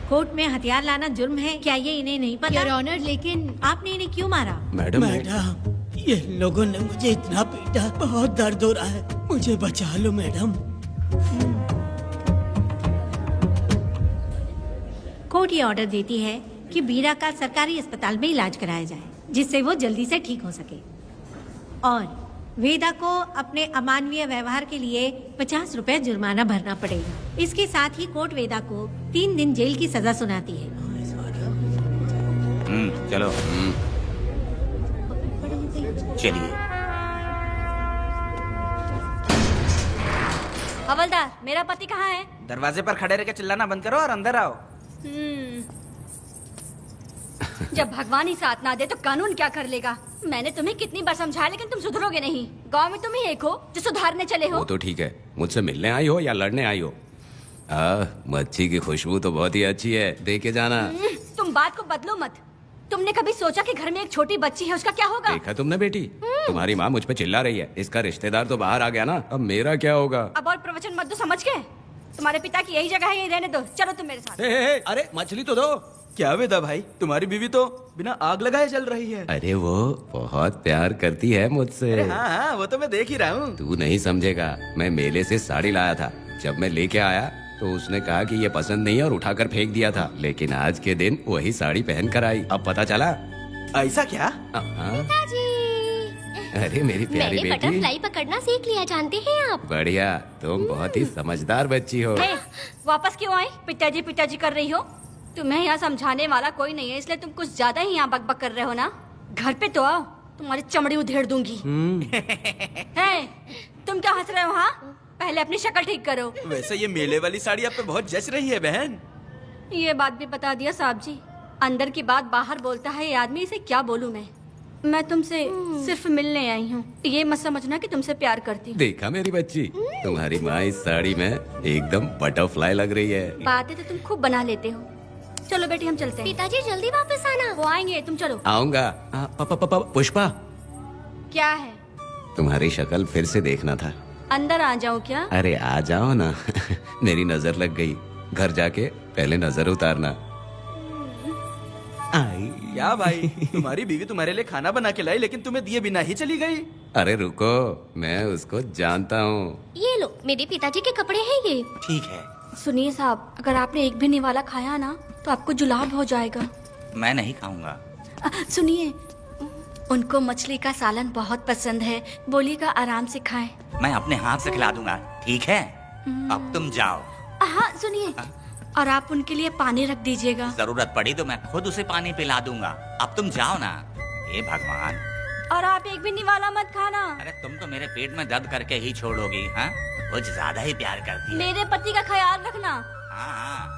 कोर्ट में हथियार लाना जुर्म है, क्या ये इन्हें नहीं पता? योर ऑनर, लेकिन आपने इन्हें क्यों मारा? मैडम, ये लोगों ने मुझे इतना पीटा, बहुत दर्द हो रहा है। मुझे बचा लो मैडम। कोर्ट ये ऑर्डर देती है कि वीरा का सरकारी अस्पताल में इलाज कराया जाए, जिससे वो जल्दी से ठीक हो सके। और वेदा को अपने अमानवीय व्यवहार के लिए 50 रुपए जुर्माना भरना पड़ेगा। इसके साथ ही कोर्ट वेदा को 3 दिन जेल की सजा सुनाती है। चलो। चलिए। हवलदार, मेरा पति कहाँ है? दरवाजे पर खड़े रह के चिल्लाना बंद करो और अंदर आओ। जब भगवान ही साथ ना दे तो कानून क्या कर लेगा? मैंने तुम्हें कितनी बार समझाया, लेकिन तुम सुधरोगे नहीं। गांव में तुम ही एक हो जो सुधारने चले हो। वो तो ठीक है। मुझसे मिलने आई हो या लड़ने आई हो? मच्छी की खुशबू तो बहुत ही अच्छी है, दे के जाना। तुम बात को बदलो मत। तुमने कभी सोचा कि घर में एक छोटी बच्ची है, उसका क्या होगा? देखा तुमने बेटी, तुम्हारी माँ मुझ पे चिल्ला रही है। इसका रिश्तेदार तो बाहर आ गया ना, अब मेरा क्या होगा? अब और प्रवचन मत दो, समझ गए? तुम्हारे पिता की यही जगह है, यही रहने दो। चलो तुम मेरे साथ। अरे मछली तो दो। क्या वेदा भाई, तुम्हारी बीवी तो बिना आग लगाए जल रही है। अरे वो बहुत प्यार करती है मुझसे। हाँ, वो तो मैं देख ही रहा हूँ। तू नहीं समझेगा। मैं मेले से साड़ी लाया था, जब मैं लेके आया तो उसने कहा कि ये पसंद नहीं है और उठाकर फेंक दिया था। लेकिन आज के दिन वही साड़ी पहन कर आई। अब पता चला। ऐसा क्या? पिताजी। अरे मेरी प्यारी मैंने बेटी, बटरफ्लाई पकड़ना सीख लिया, जानते हैं आप? बढ़िया, तुम बहुत ही समझदार बच्ची हो। वापस क्यों आई? पिताजी पिताजी कर रही हो? तुम्हें यहाँ समझाने वाला कोई नहीं है, इसलिए तुम कुछ ज्यादा ही यहाँ बकबक कर रहे हो ना। घर पे तो आओ, तुम्हारी चमड़ी उधेड़ दूंगी। है, तुम क्या हंस रहे हो? हाँ, पहले अपनी शक्ल ठीक करो। वैसे ये मेले वाली साड़ी आप पे बहुत जच रही है बहन। ये बात भी बता दिया साहब जी, अंदर की बात बाहर बोलता है ये आदमी, इसे क्या बोलूं मैं तुमसे सिर्फ मिलने आई हूँ, ये मत समझना कि तुमसे प्यार करती हूँ। देखा मेरी बच्ची, तुम्हारी माँ इस साड़ी में एकदम बटरफ्लाई लग रही है। बातें तो तुम खूब बना लेते हो। चलो बेटी हम चलते हैं। पिताजी जल्दी वापस आना। वो आएंगे, तुम चलो। आऊंगा। पुष्पा, क्या है? तुम्हारी शक्ल फिर से देखना था। अंदर आ जाओ क्या? अरे आ जाओ ना। मेरी नजर लग गई, घर जाके पहले नजर उतारना। आई क्या भाई, तुम्हारी बीवी तुम्हारे लिए खाना बना के लाई, लेकिन तुम्हें दिए बिना ही चली गई। अरे रुको, मैं उसको जानता हूँ। ये लो, मेरे पिताजी के कपड़े हैं ये। ठीक है। सुनिए साहब, अगर आपने एक भी निवाला खाया ना तो आपको जुलाब हो जाएगा। मैं नहीं खाऊंगा। सुनिए, उनको मछली का सालन बहुत पसंद है, बोलिएगा आराम से खाएं। मैं अपने हाथ से खिला दूंगा, ठीक है? अब तुम जाओ। हाँ सुनिए, और आप उनके लिए पानी रख दीजिएगा। जरूरत पड़ी तो मैं खुद उसे पानी पिला दूंगा। अब तुम जाओ ना। हे भगवान। और आप एक भी निवाला मत खाना। अरे तुम तो मेरे पेट में दर्द करके ही छोड़ोगी। हाँ, कुछ ज्यादा ही प्यार करती है। मेरे पति का ख्याल रखना। हाँ हाँ।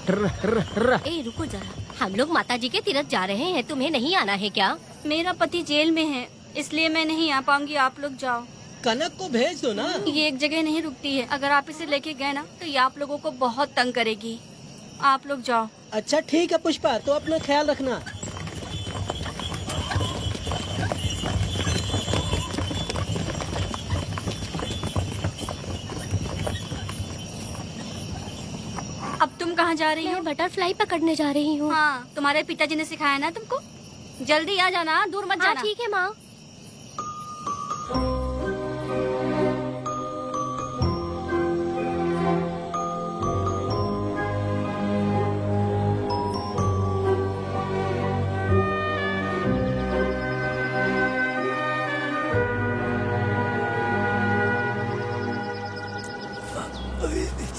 ए रुको जरा, हम लोग माता जी के तीर्थ जा रहे हैं, तुम्हें नहीं आना है क्या? मेरा पति जेल में है, इसलिए मैं नहीं आ पाऊंगी, आप लोग जाओ। कनक को भेज दो ना। ये एक जगह नहीं रुकती है, अगर आप इसे लेके गए ना तो ये आप लोगों को बहुत तंग करेगी। आप लोग जाओ। अच्छा ठीक है पुष्पा, तो अपना ख्याल रखना। अब तुम कहाँ जा रही हो? मैं बटरफ्लाई पकड़ने जा रही हूँ। हाँ, तुम्हारे पिताजी ने सिखाया ना तुमको। जल्दी आ जाना, दूर मत जाना। ठीक है माँ।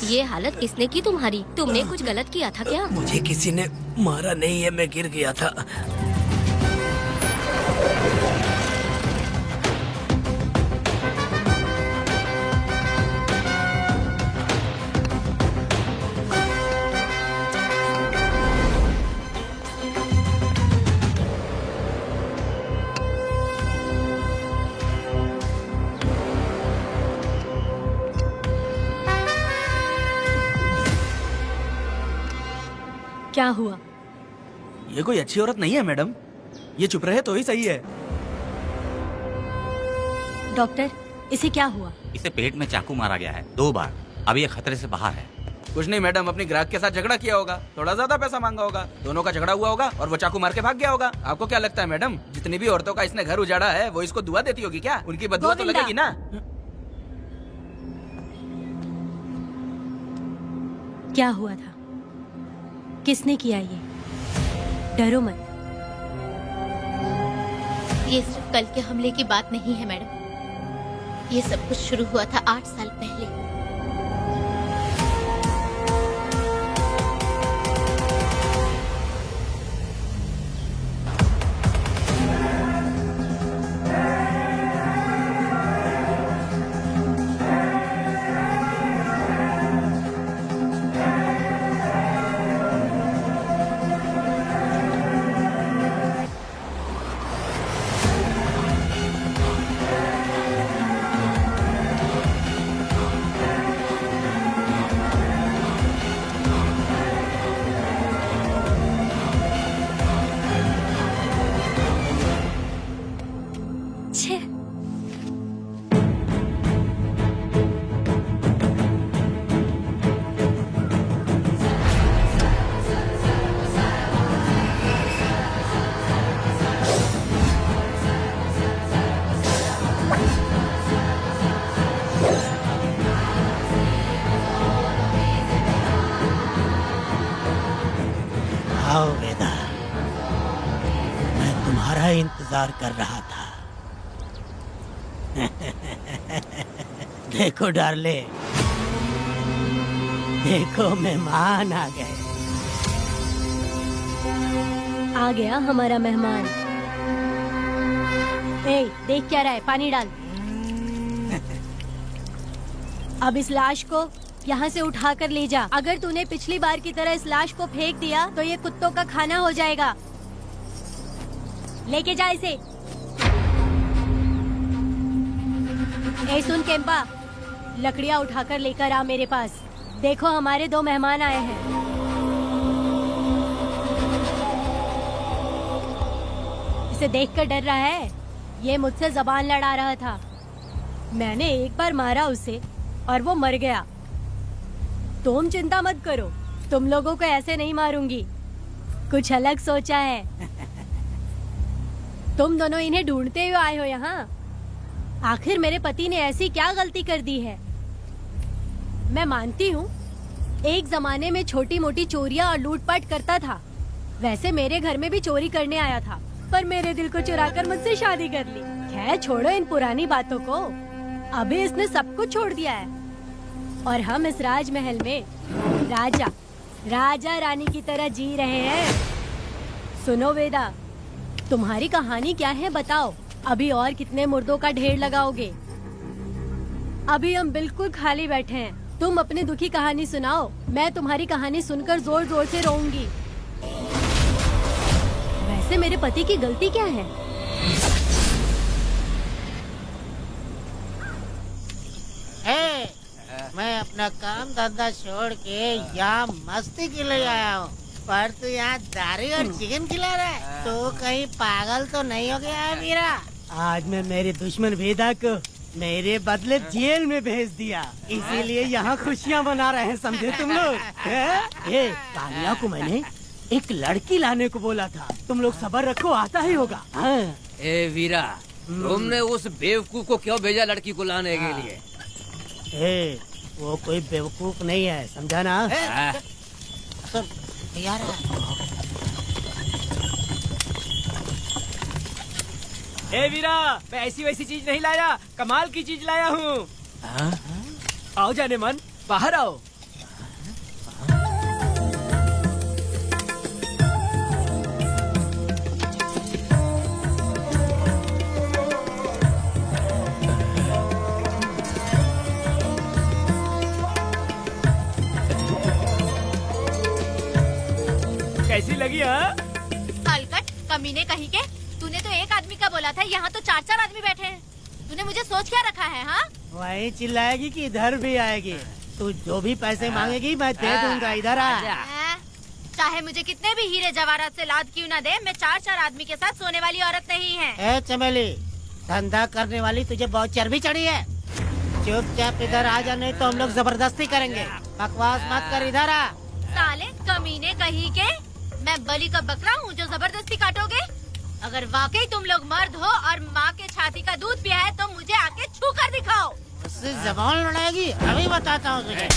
ये हालत किसने की तुम्हारी? तुमने कुछ गलत किया था क्या? मुझे किसी ने मारा नहीं है, मैं गिर गया था। क्या हुआ? ये कोई अच्छी औरत नहीं है मैडम, ये चुप रहे तो ही सही है। डॉक्टर, इसे क्या हुआ? इसे पेट में चाकू मारा गया है 2 बार। अब ये खतरे से बाहर है। कुछ नहीं मैडम, अपनी ग्राहक के साथ झगड़ा किया होगा, थोड़ा ज्यादा पैसा मांगा होगा, दोनों का झगड़ा हुआ होगा और वो चाकू मार के भाग गया होगा। आपको क्या लगता है मैडम, जितनी भी औरतों का इसने घर उजाड़ा है वो इसको दुआ देती होगी क्या? उनकी बदुआ तो लगेगी ना। क्या हुआ था? किसने किया ये? डरो मत। ये सिर्फ कल के हमले की बात नहीं है मैडम, ये सब कुछ शुरू हुआ था 8 साल पहले। आओ वेदा, तेरा इंतजार कर रहा था। देखो डार्ले, देखो मेहमान आ गए। आ गया हमारा मेहमान। ए, देख क्या रहा है, पानी डाल। अब इस लाश को यहाँ से उठा कर ले जा। अगर तूने पिछली बार की तरह इस लाश को फेंक दिया तो ये कुत्तों का खाना हो जाएगा। लेके जा इसे। ए सुन केम्पा, लकड़ियाँ उठाकर लेकर आ मेरे पास। देखो हमारे 2 मेहमान आए हैं। इसे देखकर डर रहा है? ये मुझसे जबान लड़ा रहा था। मैंने एक बार मारा उसे और वो मर गया। तुम चिंता मत करो, तुम लोगों को ऐसे नहीं मारूंगी। कुछ अलग सोचा है। तुम दोनों इन्हें ढूंढते हुए आए हो यहाँ। आखिर मेरे पति ने ऐसी क्या गलती कर दी है? मैं मानती हूँ एक जमाने में छोटी मोटी चोरियाँ और लूटपाट करता था। वैसे मेरे घर में भी चोरी करने आया था, पर मेरे दिल को चुराकर मुझसे शादी कर ली। खैर छोड़ो इन पुरानी बातों को। अभी इसने सब कुछ छोड़ दिया है और हम इस राजमहल में राजा रानी की तरह जी रहे हैं। सुनो वेदा, तुम्हारी कहानी क्या है बताओ। अभी और कितने मुर्दों का ढेर लगाओगे? अभी हम बिल्कुल खाली बैठे हैं। तुम अपनी दुखी कहानी सुनाओ। मैं तुम्हारी कहानी सुनकर जोर जोर से रोऊंगी। वैसे मेरे पति की गलती क्या है? मैं अपना काम धंधा छोड़ के यहाँ मस्ती के लिए आया हूँ, पर तू यहाँ दारू और चिकन खिला रहा है। तो कहीं पागल तो नहीं हो गया है वीरा? आज मैं मेरे दुश्मन वेदा को मेरे बदले जेल में भेज दिया, इसीलिए यहाँ खुशियाँ मना रहे हैं, समझे तुम लोग? कालिया को मैंने एक लड़की लाने को बोला था। तुम लोग सब्र रखो, आता ही होगा। ए वीरा, तुमने उस बेवकूफ को क्यों भेजा लड़की को लाने के लिए? वो कोई बेवकूफ नहीं है, समझा ना? यार ए वीरा, मैं ऐसी वैसी चीज नहीं लाया, कमाल की चीज लाया हूँ। आओ जाने मन, बाहर आओ। कैसी लगी? अलकट कमीने कहीं के। तूने तो एक आदमी का बोला था, यहाँ तो 4-4 आदमी बैठे हैं। तूने मुझे सोच क्या रखा है? हाँ, वही चिल्लाएगी कि इधर भी आएगी? तू जो भी पैसे मांगेगी मैं दे दूंगा, इधर आ। चाहे मुझे कितने भी हीरे जवाहरात से लाद क्यों न दे, मैं 4-4 आदमी के साथ सोने वाली औरत नहीं है। चमेली, धंधा करने वाली तुझे बहुत चर्बी चढ़ी है। चुपचाप इधर आ जा, नहीं तो हम लोग जबरदस्ती करेंगे। बकवास मत कर, इधर आ। साले कमीने कहीं के, मैं बलि का बकरा हूँ जो जबरदस्ती काटोगे? अगर वाकई तुम लोग मर्द हो और माँ के छाती का दूध पिया है तो मुझे आके छू कर दिखाओ। उससे जबान लड़ाएगी, अभी बताता हूँ तुझे।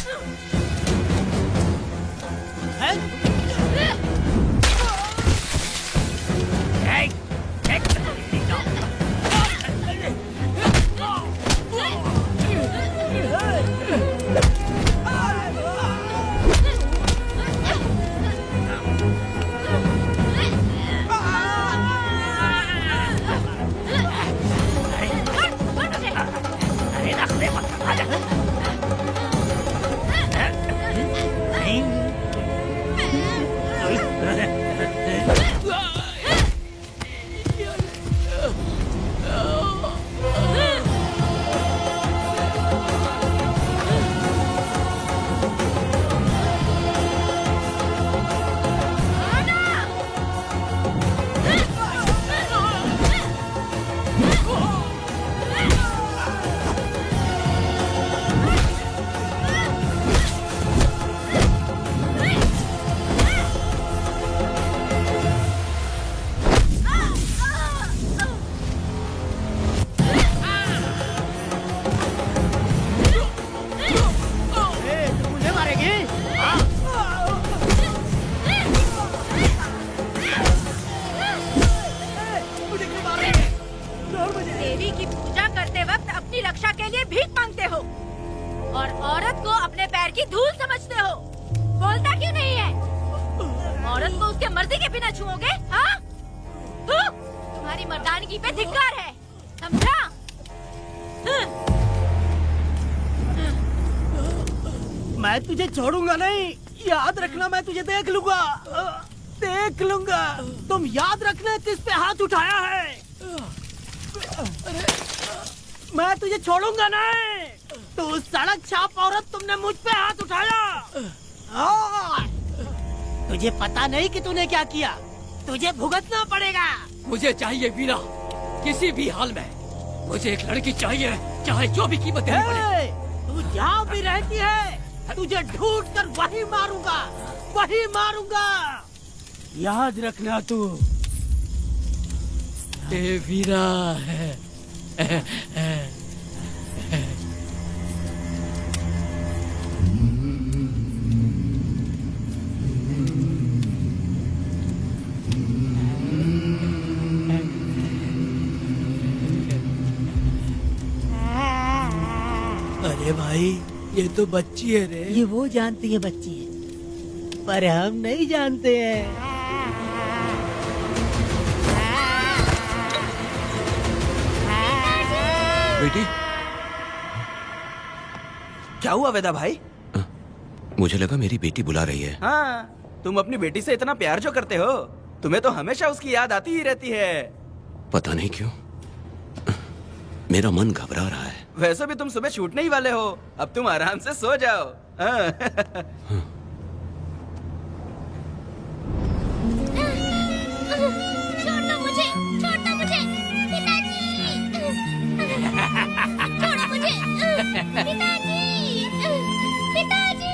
और औरत को अपने पैर की धूल समझते हो। बोलता क्यों नहीं है? औरत को उसके मर्जी के बिना छुओगे? हाँ? तुम्हारी मर्दानगी पे धिक्कार है, समझा? मैं तुझे छोड़ूंगा नहीं, याद रखना। मैं तुझे देख लूंगा, देख लूंगा। तुम याद रखना किस पे हाथ उठाया है। मैं तुझे छोड़ूंगा नहीं। तू सड़क छाप औरत, तुमने मुझ पे हाथ उठाया। तुझे पता नहीं कि तूने क्या किया। तुझे भुगतना पड़ेगा। मुझे चाहिए वीरा, किसी भी हाल में मुझे एक लड़की चाहिए, चाहे जो भी कीमत देनी पड़े। तू जहाँ भी रहती है, तुझे ढूंढ कर वही मारूंगा, वही मारूंगा। याद रखना तू। ए वीरा है। अरे भाई, ये तो बच्ची है रे। ये वो जानती है बच्ची है, पर हम नहीं जानते हैं। बेटी, क्या हुआ वेदा भाई? मुझे लगा मेरी बेटी बुला रही है। हाँ, तुम अपनी बेटी से इतना प्यार जो करते हो, तुम्हें तो हमेशा उसकी याद आती ही रहती है। पता नहीं क्यों मेरा मन घबरा रहा है। वैसे भी तुम सुबह छूटने ही वाले हो, अब तुम आराम से सो जाओ। हाँ। छोड़ दो मुझे, छोड़ दो मुझे, पिताजी। छोड़ो मुझे, पिताजी, पिताजी।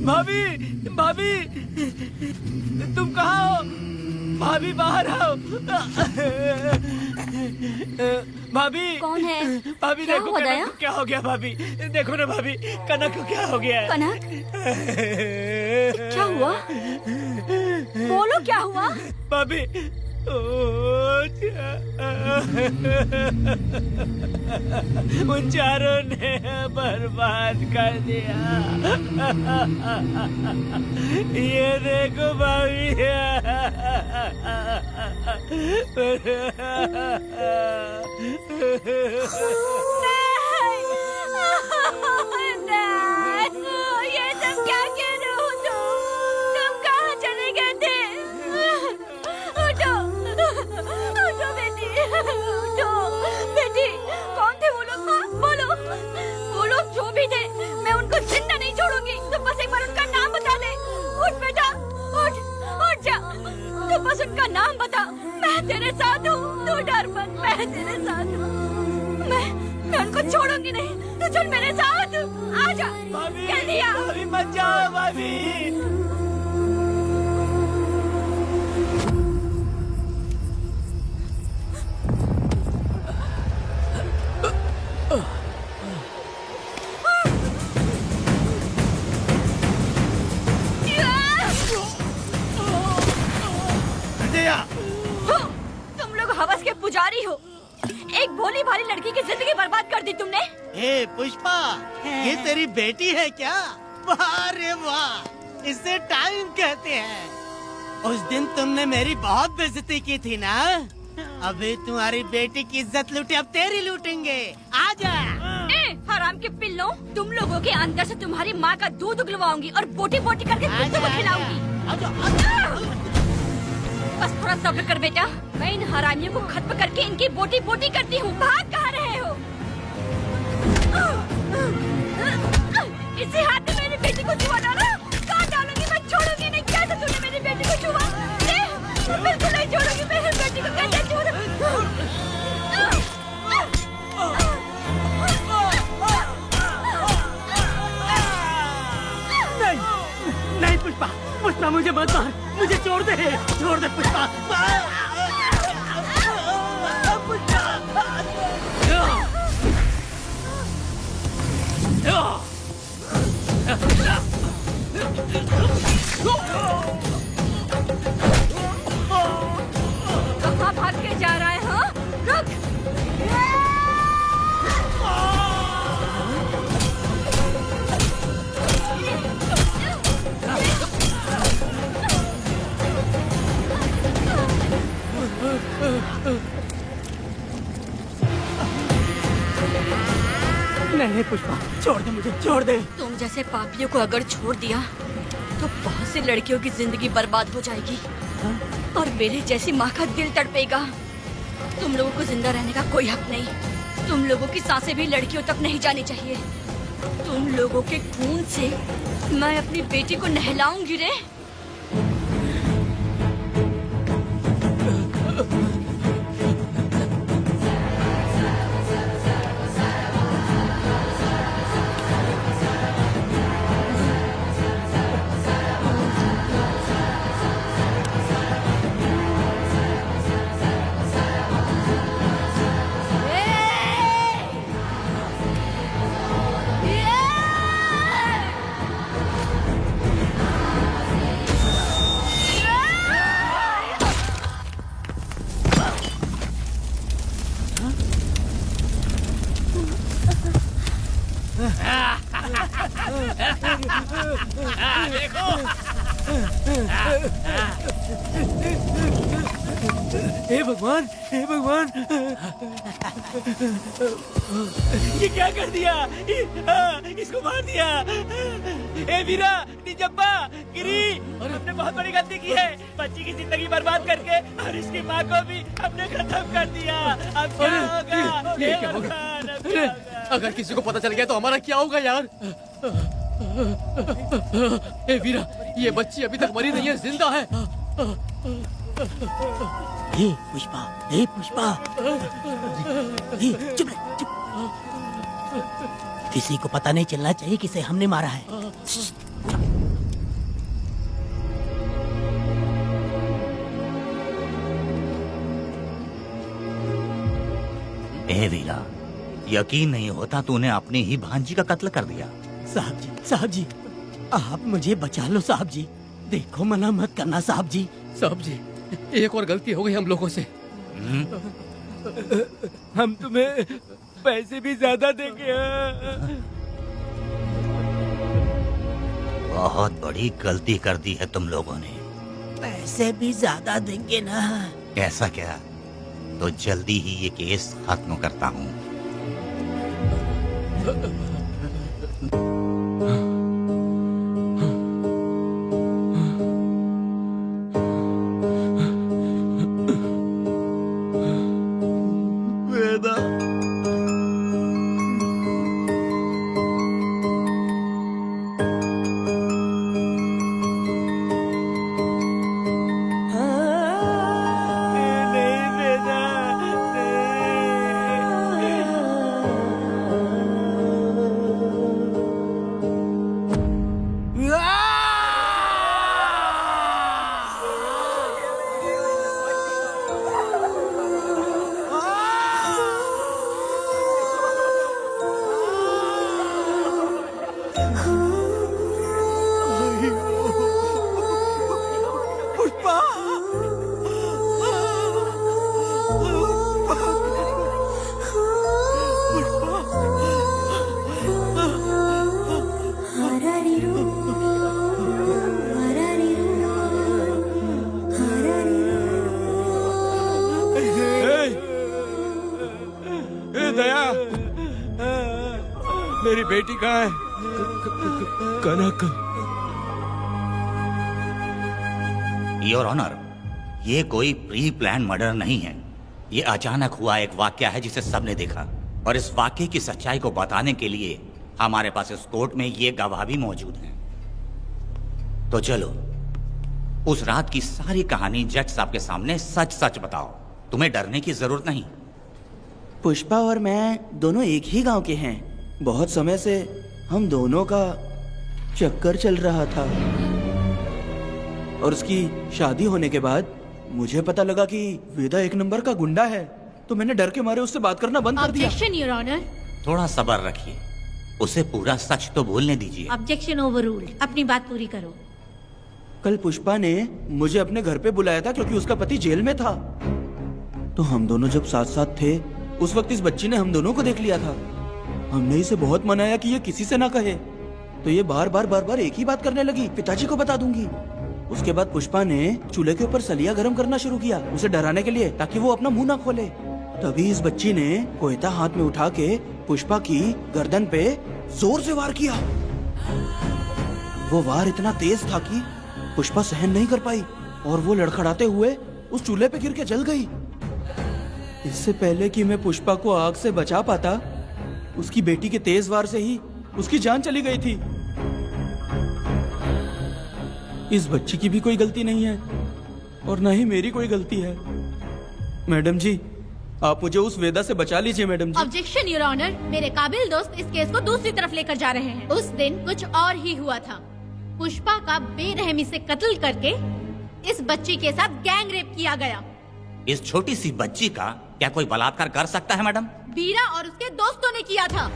भाभी, भाभी, तुम कहाँ हो? भाभी बाहर आओ। भाभी, कौन है? भाभी क्या देखो हुआ कनक दया? को क्या हो गया। भाभी देखो ना, भाभी कनक को क्या हो गया है। कनक, क्या हुआ? बोलो क्या हुआ? भाभी, उन चारों ने बर्बाद कर दिया। ये देखो भाभी। ये सब क्या कह रहे हो तुम कहाँ चले गए थे? उठो, उठो बेटी, उठो बेटी। कौन थे वो लोग? बोलो, वो लोग जो भी थे, मैं उनको जिंदा नहीं छोड़ूंगी। तुम बस एक बार उनका नाम बता दे। उठ बेटा, उठ, उठ जा। तू बस उनका नाम बता, मैं तेरे साथ हूँ। तू डर मत, मैं तेरे साथ हूँ। मैं उनको छोड़ूंगी नहीं। तू चल मेरे साथ, आजा जल्दी आ। भाभी मत जाओ भाभी। तुम लोग हवस के पुजारी हो। एक भोली भाली लड़की की जिंदगी बर्बाद कर दी तुमने। ए पुष्पा, ये तेरी बेटी है क्या? वाह रे वाह, इसे टाइम कहते हैं। उस दिन तुमने मेरी बहुत बेइज्जती की थी ना। अभी तुम्हारी बेटी की इज्जत लूटी, अब तेरी लूटेंगे। आजा। हराम के पिल्लों, तुम लोगों के अंदर से तुम्हारी माँ का दूध उगलवाऊंगी और बोटी बोटी करके तुमको खिलाऊंगी। बस थोड़ा सब्र कर बेटा, मैं इन हरामियों को खत्म करके इनकी बोटी बोटी करती हूँ। भाग कहाँ रहे हो? इसी हाथ में मेरी बेटी को छुआ डाला। काट डालूंगी, मैं छोड़ूंगी नहीं। कैसे तूने मेरी बेटी को छुआ? बिल्कुल नहीं छोड़ूंगी मेरी बेटी को। कैसे छोड़? नहीं पुष्पा, पुष्पा मुझे मत मार, मुझे छोड़ दे पुष्पा। कहाँ भाग के जा रहा है? हाँ, रुक। नहीं पुष्पा, छोड़ दे मुझे, छोड़ दे। तुम जैसे पापियों को अगर छोड़ दिया तो बहुत सी लड़कियों की जिंदगी बर्बाद हो जाएगी और मेरे जैसी माँ का दिल तड़पेगा। तुम लोगों को जिंदा रहने का कोई हक नहीं। तुम लोगों की सांसें भी लड़कियों तक नहीं जानी चाहिए। तुम लोगों के खून से मैं अपनी बेटी को नहलाऊंगी रे। हे भगवान, हे भगवान, ये क्या कर दिया? इसको मार दिया। हे वीरा, निजब्बा, गिरी, हमने बहुत बड़ी गलती की है। बच्ची की जिंदगी बर्बाद करके और इसकी माँ को भी हमने खत्म कर दिया। अब क्या होगा? ये क्या होगा? अगर किसी को पता चल गया तो हमारा क्या होगा यार? ए वीरा, ये बच्ची अभी तक मरी नहीं है, जिंदा है। हे पुष्पा, हे पुष्पा, चुप रह, चुप। किसी को पता नहीं चलना चाहिए किसे हमने मारा है। ए वीरा, यकीन नहीं होता तूने अपनी ही भांजी का कत्ल कर दिया। साहब जी, आप मुझे बचा लो साहब जी। देखो मना मत करना साहब जी। साहब जी, एक और गलती हो गई हम लोगों से। हम तुम्हें पैसे भी ज्यादा देंगे। बहुत बड़ी गलती कर दी है तुम लोगों ने। पैसे भी ज्यादा देंगे ना? ऐसा क्या? तो जल्दी ही ये केस खत्म करता हूँ। मेरी बेटी कहाँ है? कनक। योर ऑनर, ये कोई प्री प्लान मर्डर नहीं है। ये अचानक हुआ एक वाकया है जिसे सबने देखा, और इस वाकये की सच्चाई को बताने के लिए हमारे पास इस कोर्ट में ये गवाह भी मौजूद हैं। तो चलो उस रात की सारी कहानी जज साहब के सामने सच सच बताओ। तुम्हें डरने की जरूरत नहीं। पुष्पा और मैं दोनों एक ही गांव के हैं। बहुत समय से हम दोनों का चक्कर चल रहा था। और उसकी शादी होने के बाद मुझे पता लगा कि वेदा एक नंबर का गुंडा है, तो मैंने डर के मारे उससे बात करना बंद कर दिया। Objection your honour. थोड़ा सब्र रखिए, उसे पूरा सच तो बोलने दीजिए। Objection overruled. अपनी बात पूरी करो। कल पुष्पा ने मुझे अपने घर पे बुलाया था क्योंकि उसका पति जेल में था। तो हम दोनों जब साथ साथ थे उस वक्त इस बच्ची ने हम दोनों को देख लिया था। हमने इसे बहुत मनाया कि ये किसी से ना कहे, तो ये बार बार एक ही बात करने लगी, पिताजी को बता दूंगी। उसके बाद पुष्पा ने चूल्हे के ऊपर सलिया गर्म करना शुरू किया उसे डराने के लिए, ताकि वो अपना मुंह ना खोले। तभी इस बच्ची ने कोयता हाथ में उठा के पुष्पा की गर्दन पे जोर से वार किया। वो वार इतना तेज था कि पुष्पा सहन नहीं कर पाई और वो लड़खड़ाते हुए उस चूल्हे पे गिर के जल गई। इससे पहले कि मैं पुष्पा को आग से बचा पाता, उसकी बेटी के तेज वार से ही उसकी जान चली गई थी। इस बच्ची की भी कोई गलती नहीं है और न ही मेरी कोई गलती है। मैडम जी, आप मुझे उस वेदा से बचा लीजिए madam ji. Objection your honour. मेरे काबिल दोस्त इस केस को दूसरी तरफ लेकर जा रहे हैं। उस दिन कुछ और ही हुआ था। पुष्पा का बेरहमी से कत्ल करके इस बच्ची के साथ गैंग रेप किया गया। इस छोटी सी बच्ची का क्या कोई बलात्कार कर सकता है मैडम? बीरा और उसके दोस्तों ने किया था।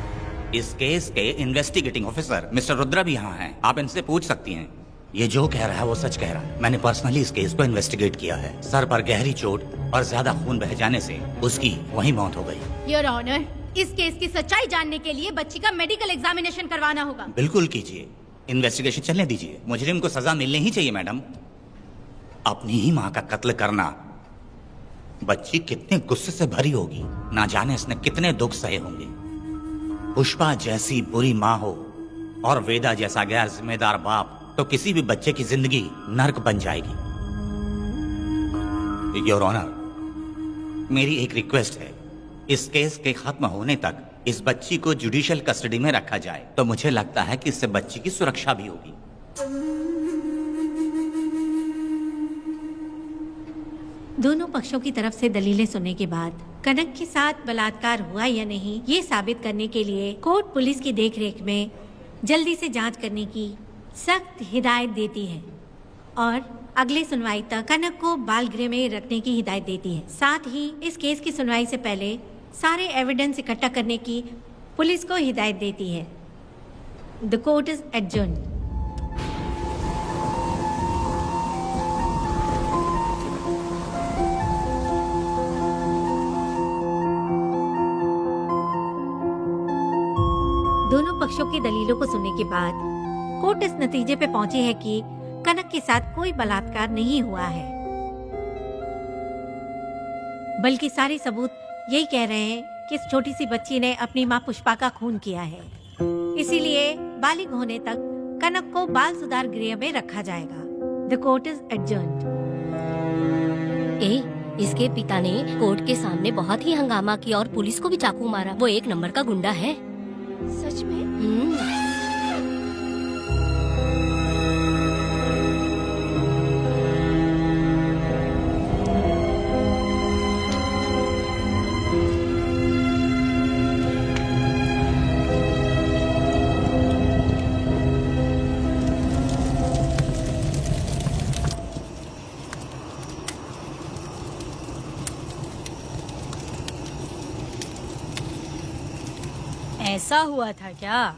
इस केस के इन्वेस्टिगेटिंग ऑफिसर मिस्टर रुद्रा भी यहाँ हैं। आप इनसे पूछ सकती हैं। ये जो कह रहा है वो सच कह रहा है। मैंने पर्सनली इस केस को इन्वेस्टिगेट किया है। सर पर गहरी चोट और ज्यादा खून बह जाने से उसकी वहीं मौत हो गई। योर ऑनर, इस केस की सच्चाई जानने के लिए बच्ची का मेडिकल एग्जामिनेशन करवाना होगा। बिल्कुल कीजिए, इन्वेस्टिगेशन चलने दीजिए। मुजरिम को सजा मिलनी ही चाहिए मैडम। अपनी ही माँ का कत्ल करना, बच्ची कितने गुस्से से भरी होगी, ना जाने इसने कितने दुख सहे होंगे। पुष्पा जैसी बुरी माँ हो और वेदा जैसा गैर जिम्मेदार बाप, तो किसी भी बच्चे की जिंदगी नर्क बन जाएगी। योर ऑनर, मेरी एक रिक्वेस्ट है, इस केस के खत्म होने तक इस बच्ची को जुडिशियल कस्टडी में रखा जाए, तो मुझे लगता है कि इससे बच्ची की सुरक्षा भी होगी। दोनों पक्षों की तरफ से दलीलें सुनने के बाद कनक के साथ बलात्कार हुआ या नहीं, ये साबित करने के लिए कोर्ट पुलिस की देखरेख में जल्दी से जांच करने की सख्त हिदायत देती है और अगले सुनवाई तक कनक को बाल गृह में रखने की हिदायत देती है। साथ ही इस केस की सुनवाई से पहले सारे एविडेंस इकट्ठा करने की पुलिस को हिदायत देती है। The court is adjourned. दोनों पक्षों की दलीलों को सुनने के बाद कोर्ट इस नतीजे पे पहुंची है कि कनक के साथ कोई बलात्कार नहीं हुआ है, बल्कि सारे सबूत यही कह रहे हैं कि इस छोटी सी बच्ची ने अपनी मां पुष्पा का खून किया है। इसीलिए बालिग होने तक कनक को बाल सुधार गृह में रखा जाएगा। The court is adjourned. इसके पिता ने कोर्ट के सामने बहुत ही हंगामा किया और पुलिस को भी चाकू मारा। वो एक नंबर का गुंडा है। सच में? ऐसा हुआ था क्या?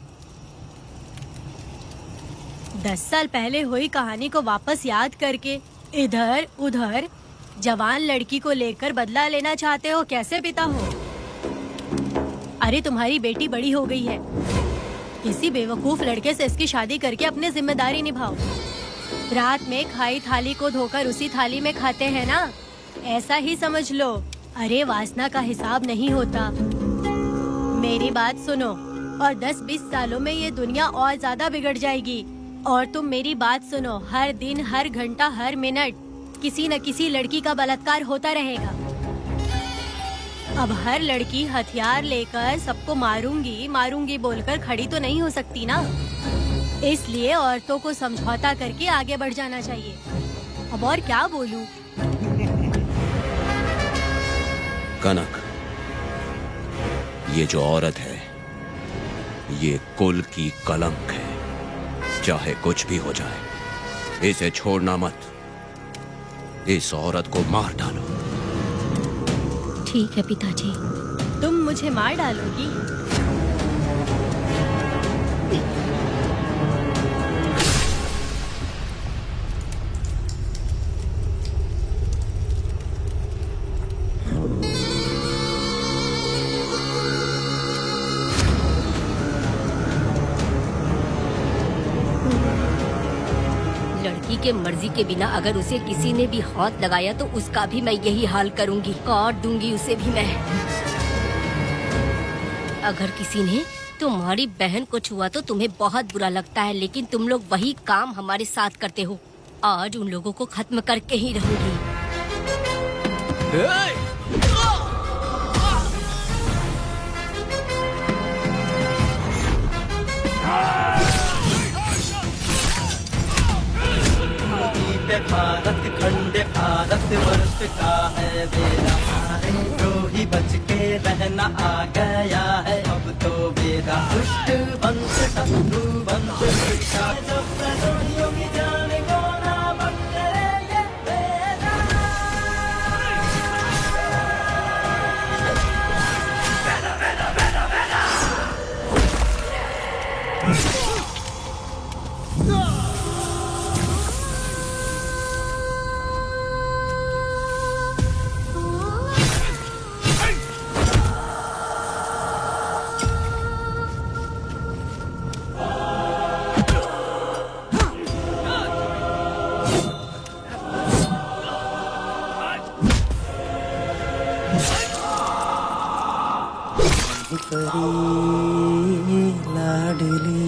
10 साल पहले हुई कहानी को वापस याद करके इधर उधर जवान लड़की को लेकर बदला लेना चाहते हो? कैसे पिता हो? अरे तुम्हारी बेटी बड़ी हो गई है, किसी बेवकूफ लड़के से इसकी शादी करके अपनी जिम्मेदारी निभाओ। रात में खाई थाली को धोकर उसी थाली में खाते हैं ना, ऐसा ही समझ लो। अरे वासना का हिसाब नहीं होता। मेरी बात सुनो, और 10-20 सालों में ये दुनिया और ज्यादा बिगड़ जाएगी। और तुम मेरी बात सुनो, हर दिन, हर घंटा, हर मिनट किसी न किसी लड़की का बलात्कार होता रहेगा। अब हर लड़की हथियार लेकर सबको मारूंगी मारूंगी बोलकर खड़ी तो नहीं हो सकती ना। इसलिए औरतों को समझौता करके आगे बढ़ जाना चाहिए। अब और क्या बोलूं? कनक, ये जो औरत है ये कुल की कलंक है। चाहे कुछ भी हो जाए, इसे छोड़ना मत। इस औरत को मार डालो। ठीक है पिताजी। तुम मुझे मार डालोगी? लड़की के मर्जी के बिना अगर उसे किसी ने भी हाथ लगाया तो उसका भी मैं यही हाल करूंगी, काट दूंगी उसे भी मैं। अगर किसी ने तुम्हारी बहन को छुआ तो तुम्हें बहुत बुरा लगता है, लेकिन तुम लोग वही काम हमारे साथ करते हो। आज उन लोगों को खत्म करके ही रहूंगी। भारत खंड भारत वर्ष का है मेरा, द्रोही बच के रहना आ गया है अब तो मेरा। दुष्ट वंश शत्रु वंश शिक्षा जब द्रोहियों की जान को ना बंदे ये मेरा। लाडली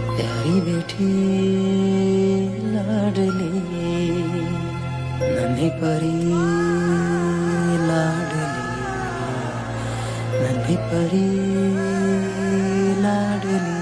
प्यारी बेटी लाडली नन्ही परी लाडली नन्ही परी लाडली।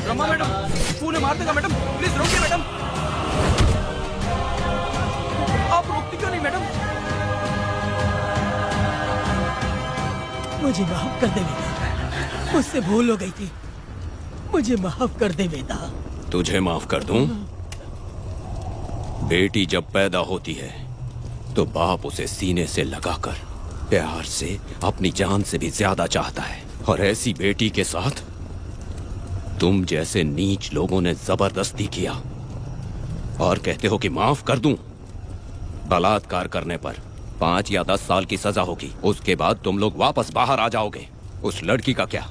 रमा मैडम, तूने मार देगा मैडम, प्लीज रोकिए मैडम। आप रोकती क्यों नहीं मैडम? मुझे माफ कर दे बेटा, मुझसे भूल हो गई थी, मुझे माफ कर दे बेटा। तुझे माफ कर दूं? बेटी जब पैदा होती है तो बाप उसे सीने से लगाकर प्यार से अपनी जान से भी ज्यादा चाहता है, और ऐसी बेटी के साथ तुम जैसे नीच लोगों ने जबरदस्ती किया और कहते हो कि माफ कर दूं। बलात्कार करने पर 5 या 10 साल की सजा होगी, उसके बाद तुम लोग वापस बाहर आ जाओगे। उस लड़की का क्या,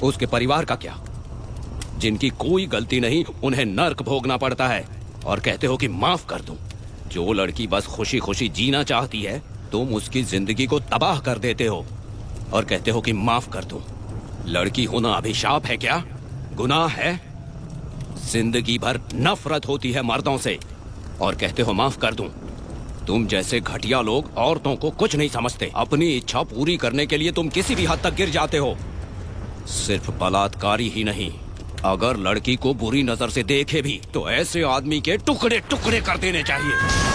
उसके परिवार का क्या? जिनकी कोई गलती नहीं उन्हें नर्क भोगना पड़ता है, और कहते हो कि माफ कर दूं। जो लड़की बस खुशी खुशी जीना चाहती है तुम उसकी जिंदगी को तबाह कर देते हो और कहते हो कि माफ कर दूं। लड़की होना अभिशाप है क्या, गुनाह है? जिंदगी भर नफरत होती है मर्दों से और कहते हो माफ कर दूं। तुम जैसे घटिया लोग औरतों को कुछ नहीं समझते। अपनी इच्छा पूरी करने के लिए तुम किसी भी हद तक गिर जाते हो। सिर्फ बलात्कारी ही नहीं, अगर लड़की को बुरी नजर से देखे भी तो ऐसे आदमी के टुकड़े टुकड़े कर देने चाहिए।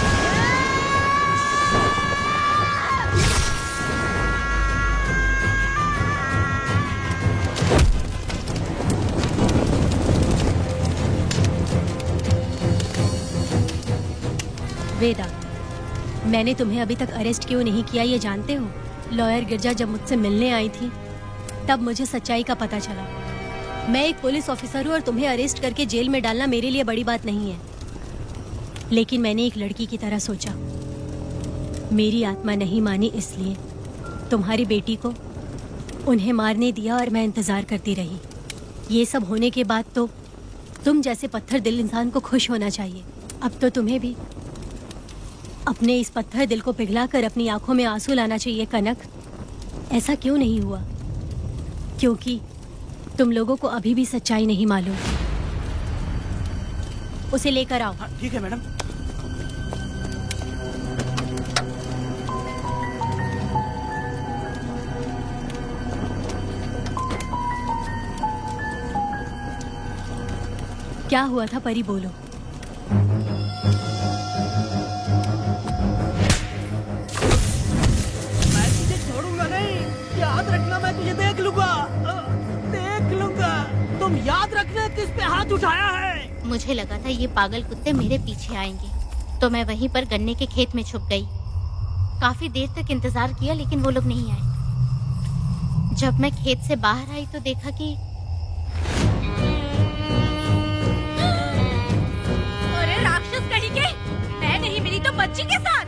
वेदा, मैंने तुम्हें अभी तक अरेस्ट क्यों नहीं किया ये जानते हो? लॉयर गिरजा जब मुझसे मिलने आई थी तब मुझे सच्चाई का पता चला। मैं एक पुलिस ऑफिसर हूँ और तुम्हें अरेस्ट करके जेल में डालना मेरे लिए बड़ी बात नहीं है, लेकिन मैंने एक लड़की की तरह सोचा। मेरी आत्मा नहीं मानी, इसलिए तुम्हारी बेटी को उन्हें मारने दिया और मैं इंतजार करती रही। ये सब होने के बाद तो तुम जैसे पत्थर दिल इंसान को खुश होना चाहिए। अब तो तुम्हें भी अपने इस पत्थर दिल को पिघलाकर अपनी आंखों में आंसू लाना चाहिए कनक। ऐसा क्यों नहीं हुआ? क्योंकि तुम लोगों को अभी भी सच्चाई नहीं मालूम। उसे लेकर आओ। ठीक है मैडम। क्या हुआ था परी, बोलो। मैं तुझे छोड़ूंगा नहीं, याद रखना, मैं तुझे देख लूंगा, देख लूंगा। तुम याद रखना किस पे हाथ उठाया है। मुझे लगा था ये पागल कुत्ते मेरे पीछे आएंगे, तो मैं वहीं पर गन्ने के खेत में छुप गई। काफी देर तक इंतजार किया लेकिन वो लोग नहीं आए। जब मैं खेत से बाहर आई तो देखा कि अरे राक्षस कहीं के, मैं नहीं मिली तो बच्ची के साथ।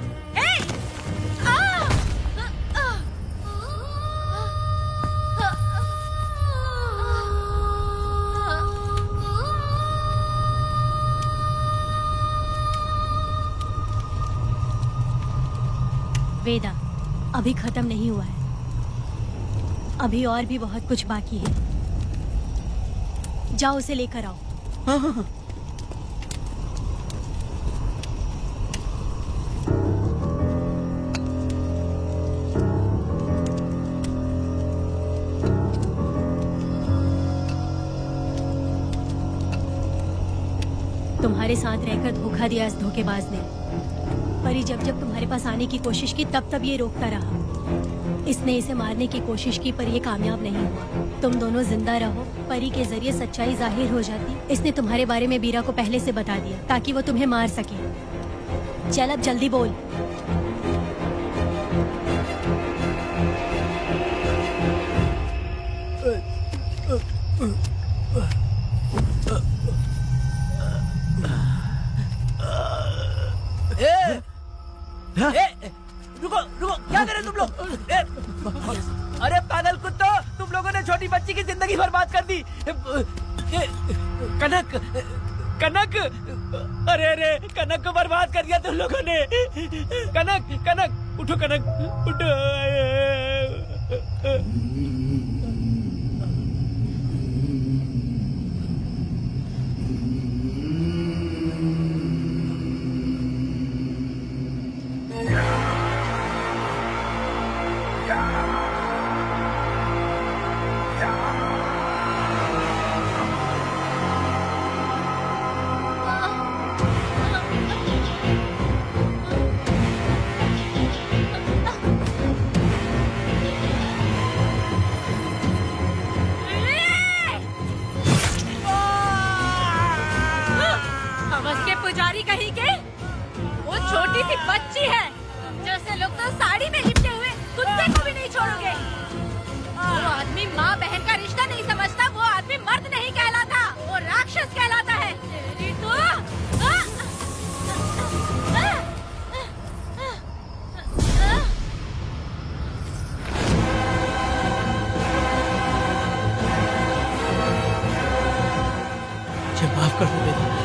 वेदा, अभी खत्म नहीं हुआ है। अभी और भी बहुत कुछ बाकी है। जाओ उसे लेकर आओ। हाँ हाँ हाँ। तुम्हारे साथ रहकर धोखा दिया इस धोखेबाज ने। परी जब जब तुम्हारे पास आने की कोशिश की तब तब ये रोकता रहा। इसने इसे मारने की कोशिश की पर ये कामयाब नहीं हुआ। तुम दोनों जिंदा रहो, परी के जरिए सच्चाई जाहिर हो जाती। इसने तुम्हारे बारे में बीरा को पहले से बता दिया ताकि वो तुम्हें मार सके। चल अब जल्दी बोल। रुको रुको, क्या करे तुम लोग? अरे पागल कुत्तो, तुम लोगों ने छोटी बच्ची की जिंदगी बर्बाद कर दी। कनक, कनक, अरे अरे कनक को बर्बाद कर दिया तुम लोगों ने। कनक, कनक उठो, कनक उठो। पुजारी कहीं के, वो छोटी सी बच्ची है। जैसे लोग तो साड़ी में लिपटे हुए कुत्ते को भी नहीं छोड़ोगे। वो आदमी माँ बहन का रिश्ता नहीं समझता, वो आदमी मर्द नहीं कहलाता, वो राक्षस कहलाता है। तेरी तो माफ कर दो बेटा।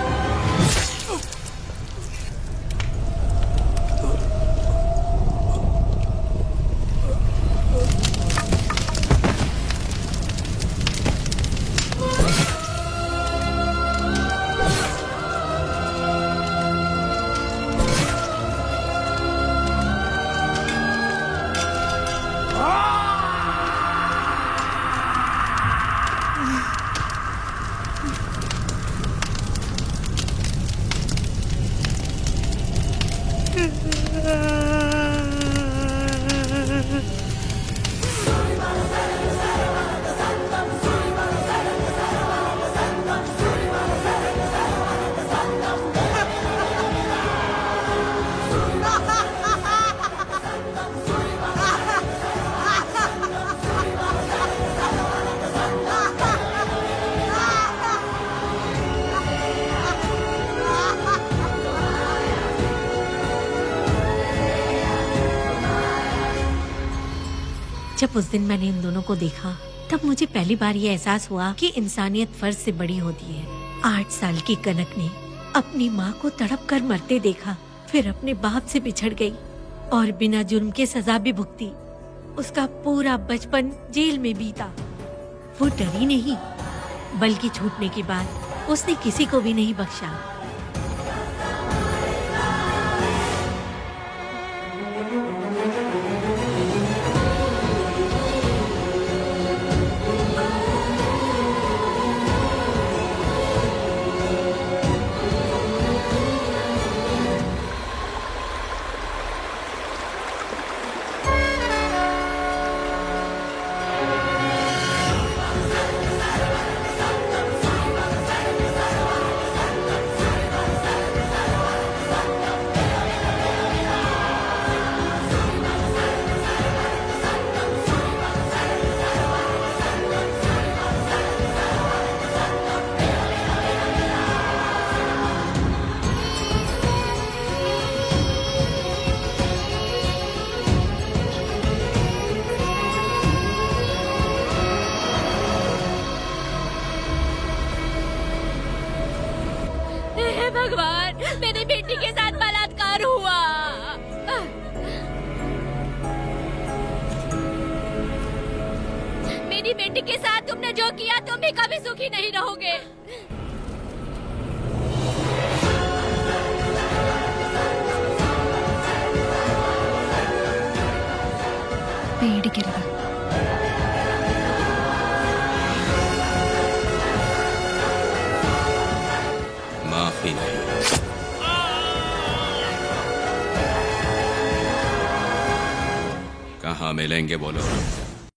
जब उस दिन मैंने इन दोनों को देखा तब मुझे पहली बार ये एहसास हुआ कि इंसानियत फर्ज से बड़ी होती है। 8 साल की कनक ने अपनी माँ को तड़प कर मरते देखा, फिर अपने बाप से बिछड़ गई और बिना जुर्म के सजा भी भुगती। उसका पूरा बचपन जेल में बीता। वो डरी नहीं, बल्कि छूटने के बाद उसने किसी को भी नहीं बख्शा। हे भगवान, मेरी बेटी के साथ बलात्कार हुआ। मेरी बेटी के साथ तुमने जो किया, तुम भी कभी सुखी नहीं रहोगे। पेड़ गिर गया। माफी नहीं। कहाँ मिलेंगे बोलो।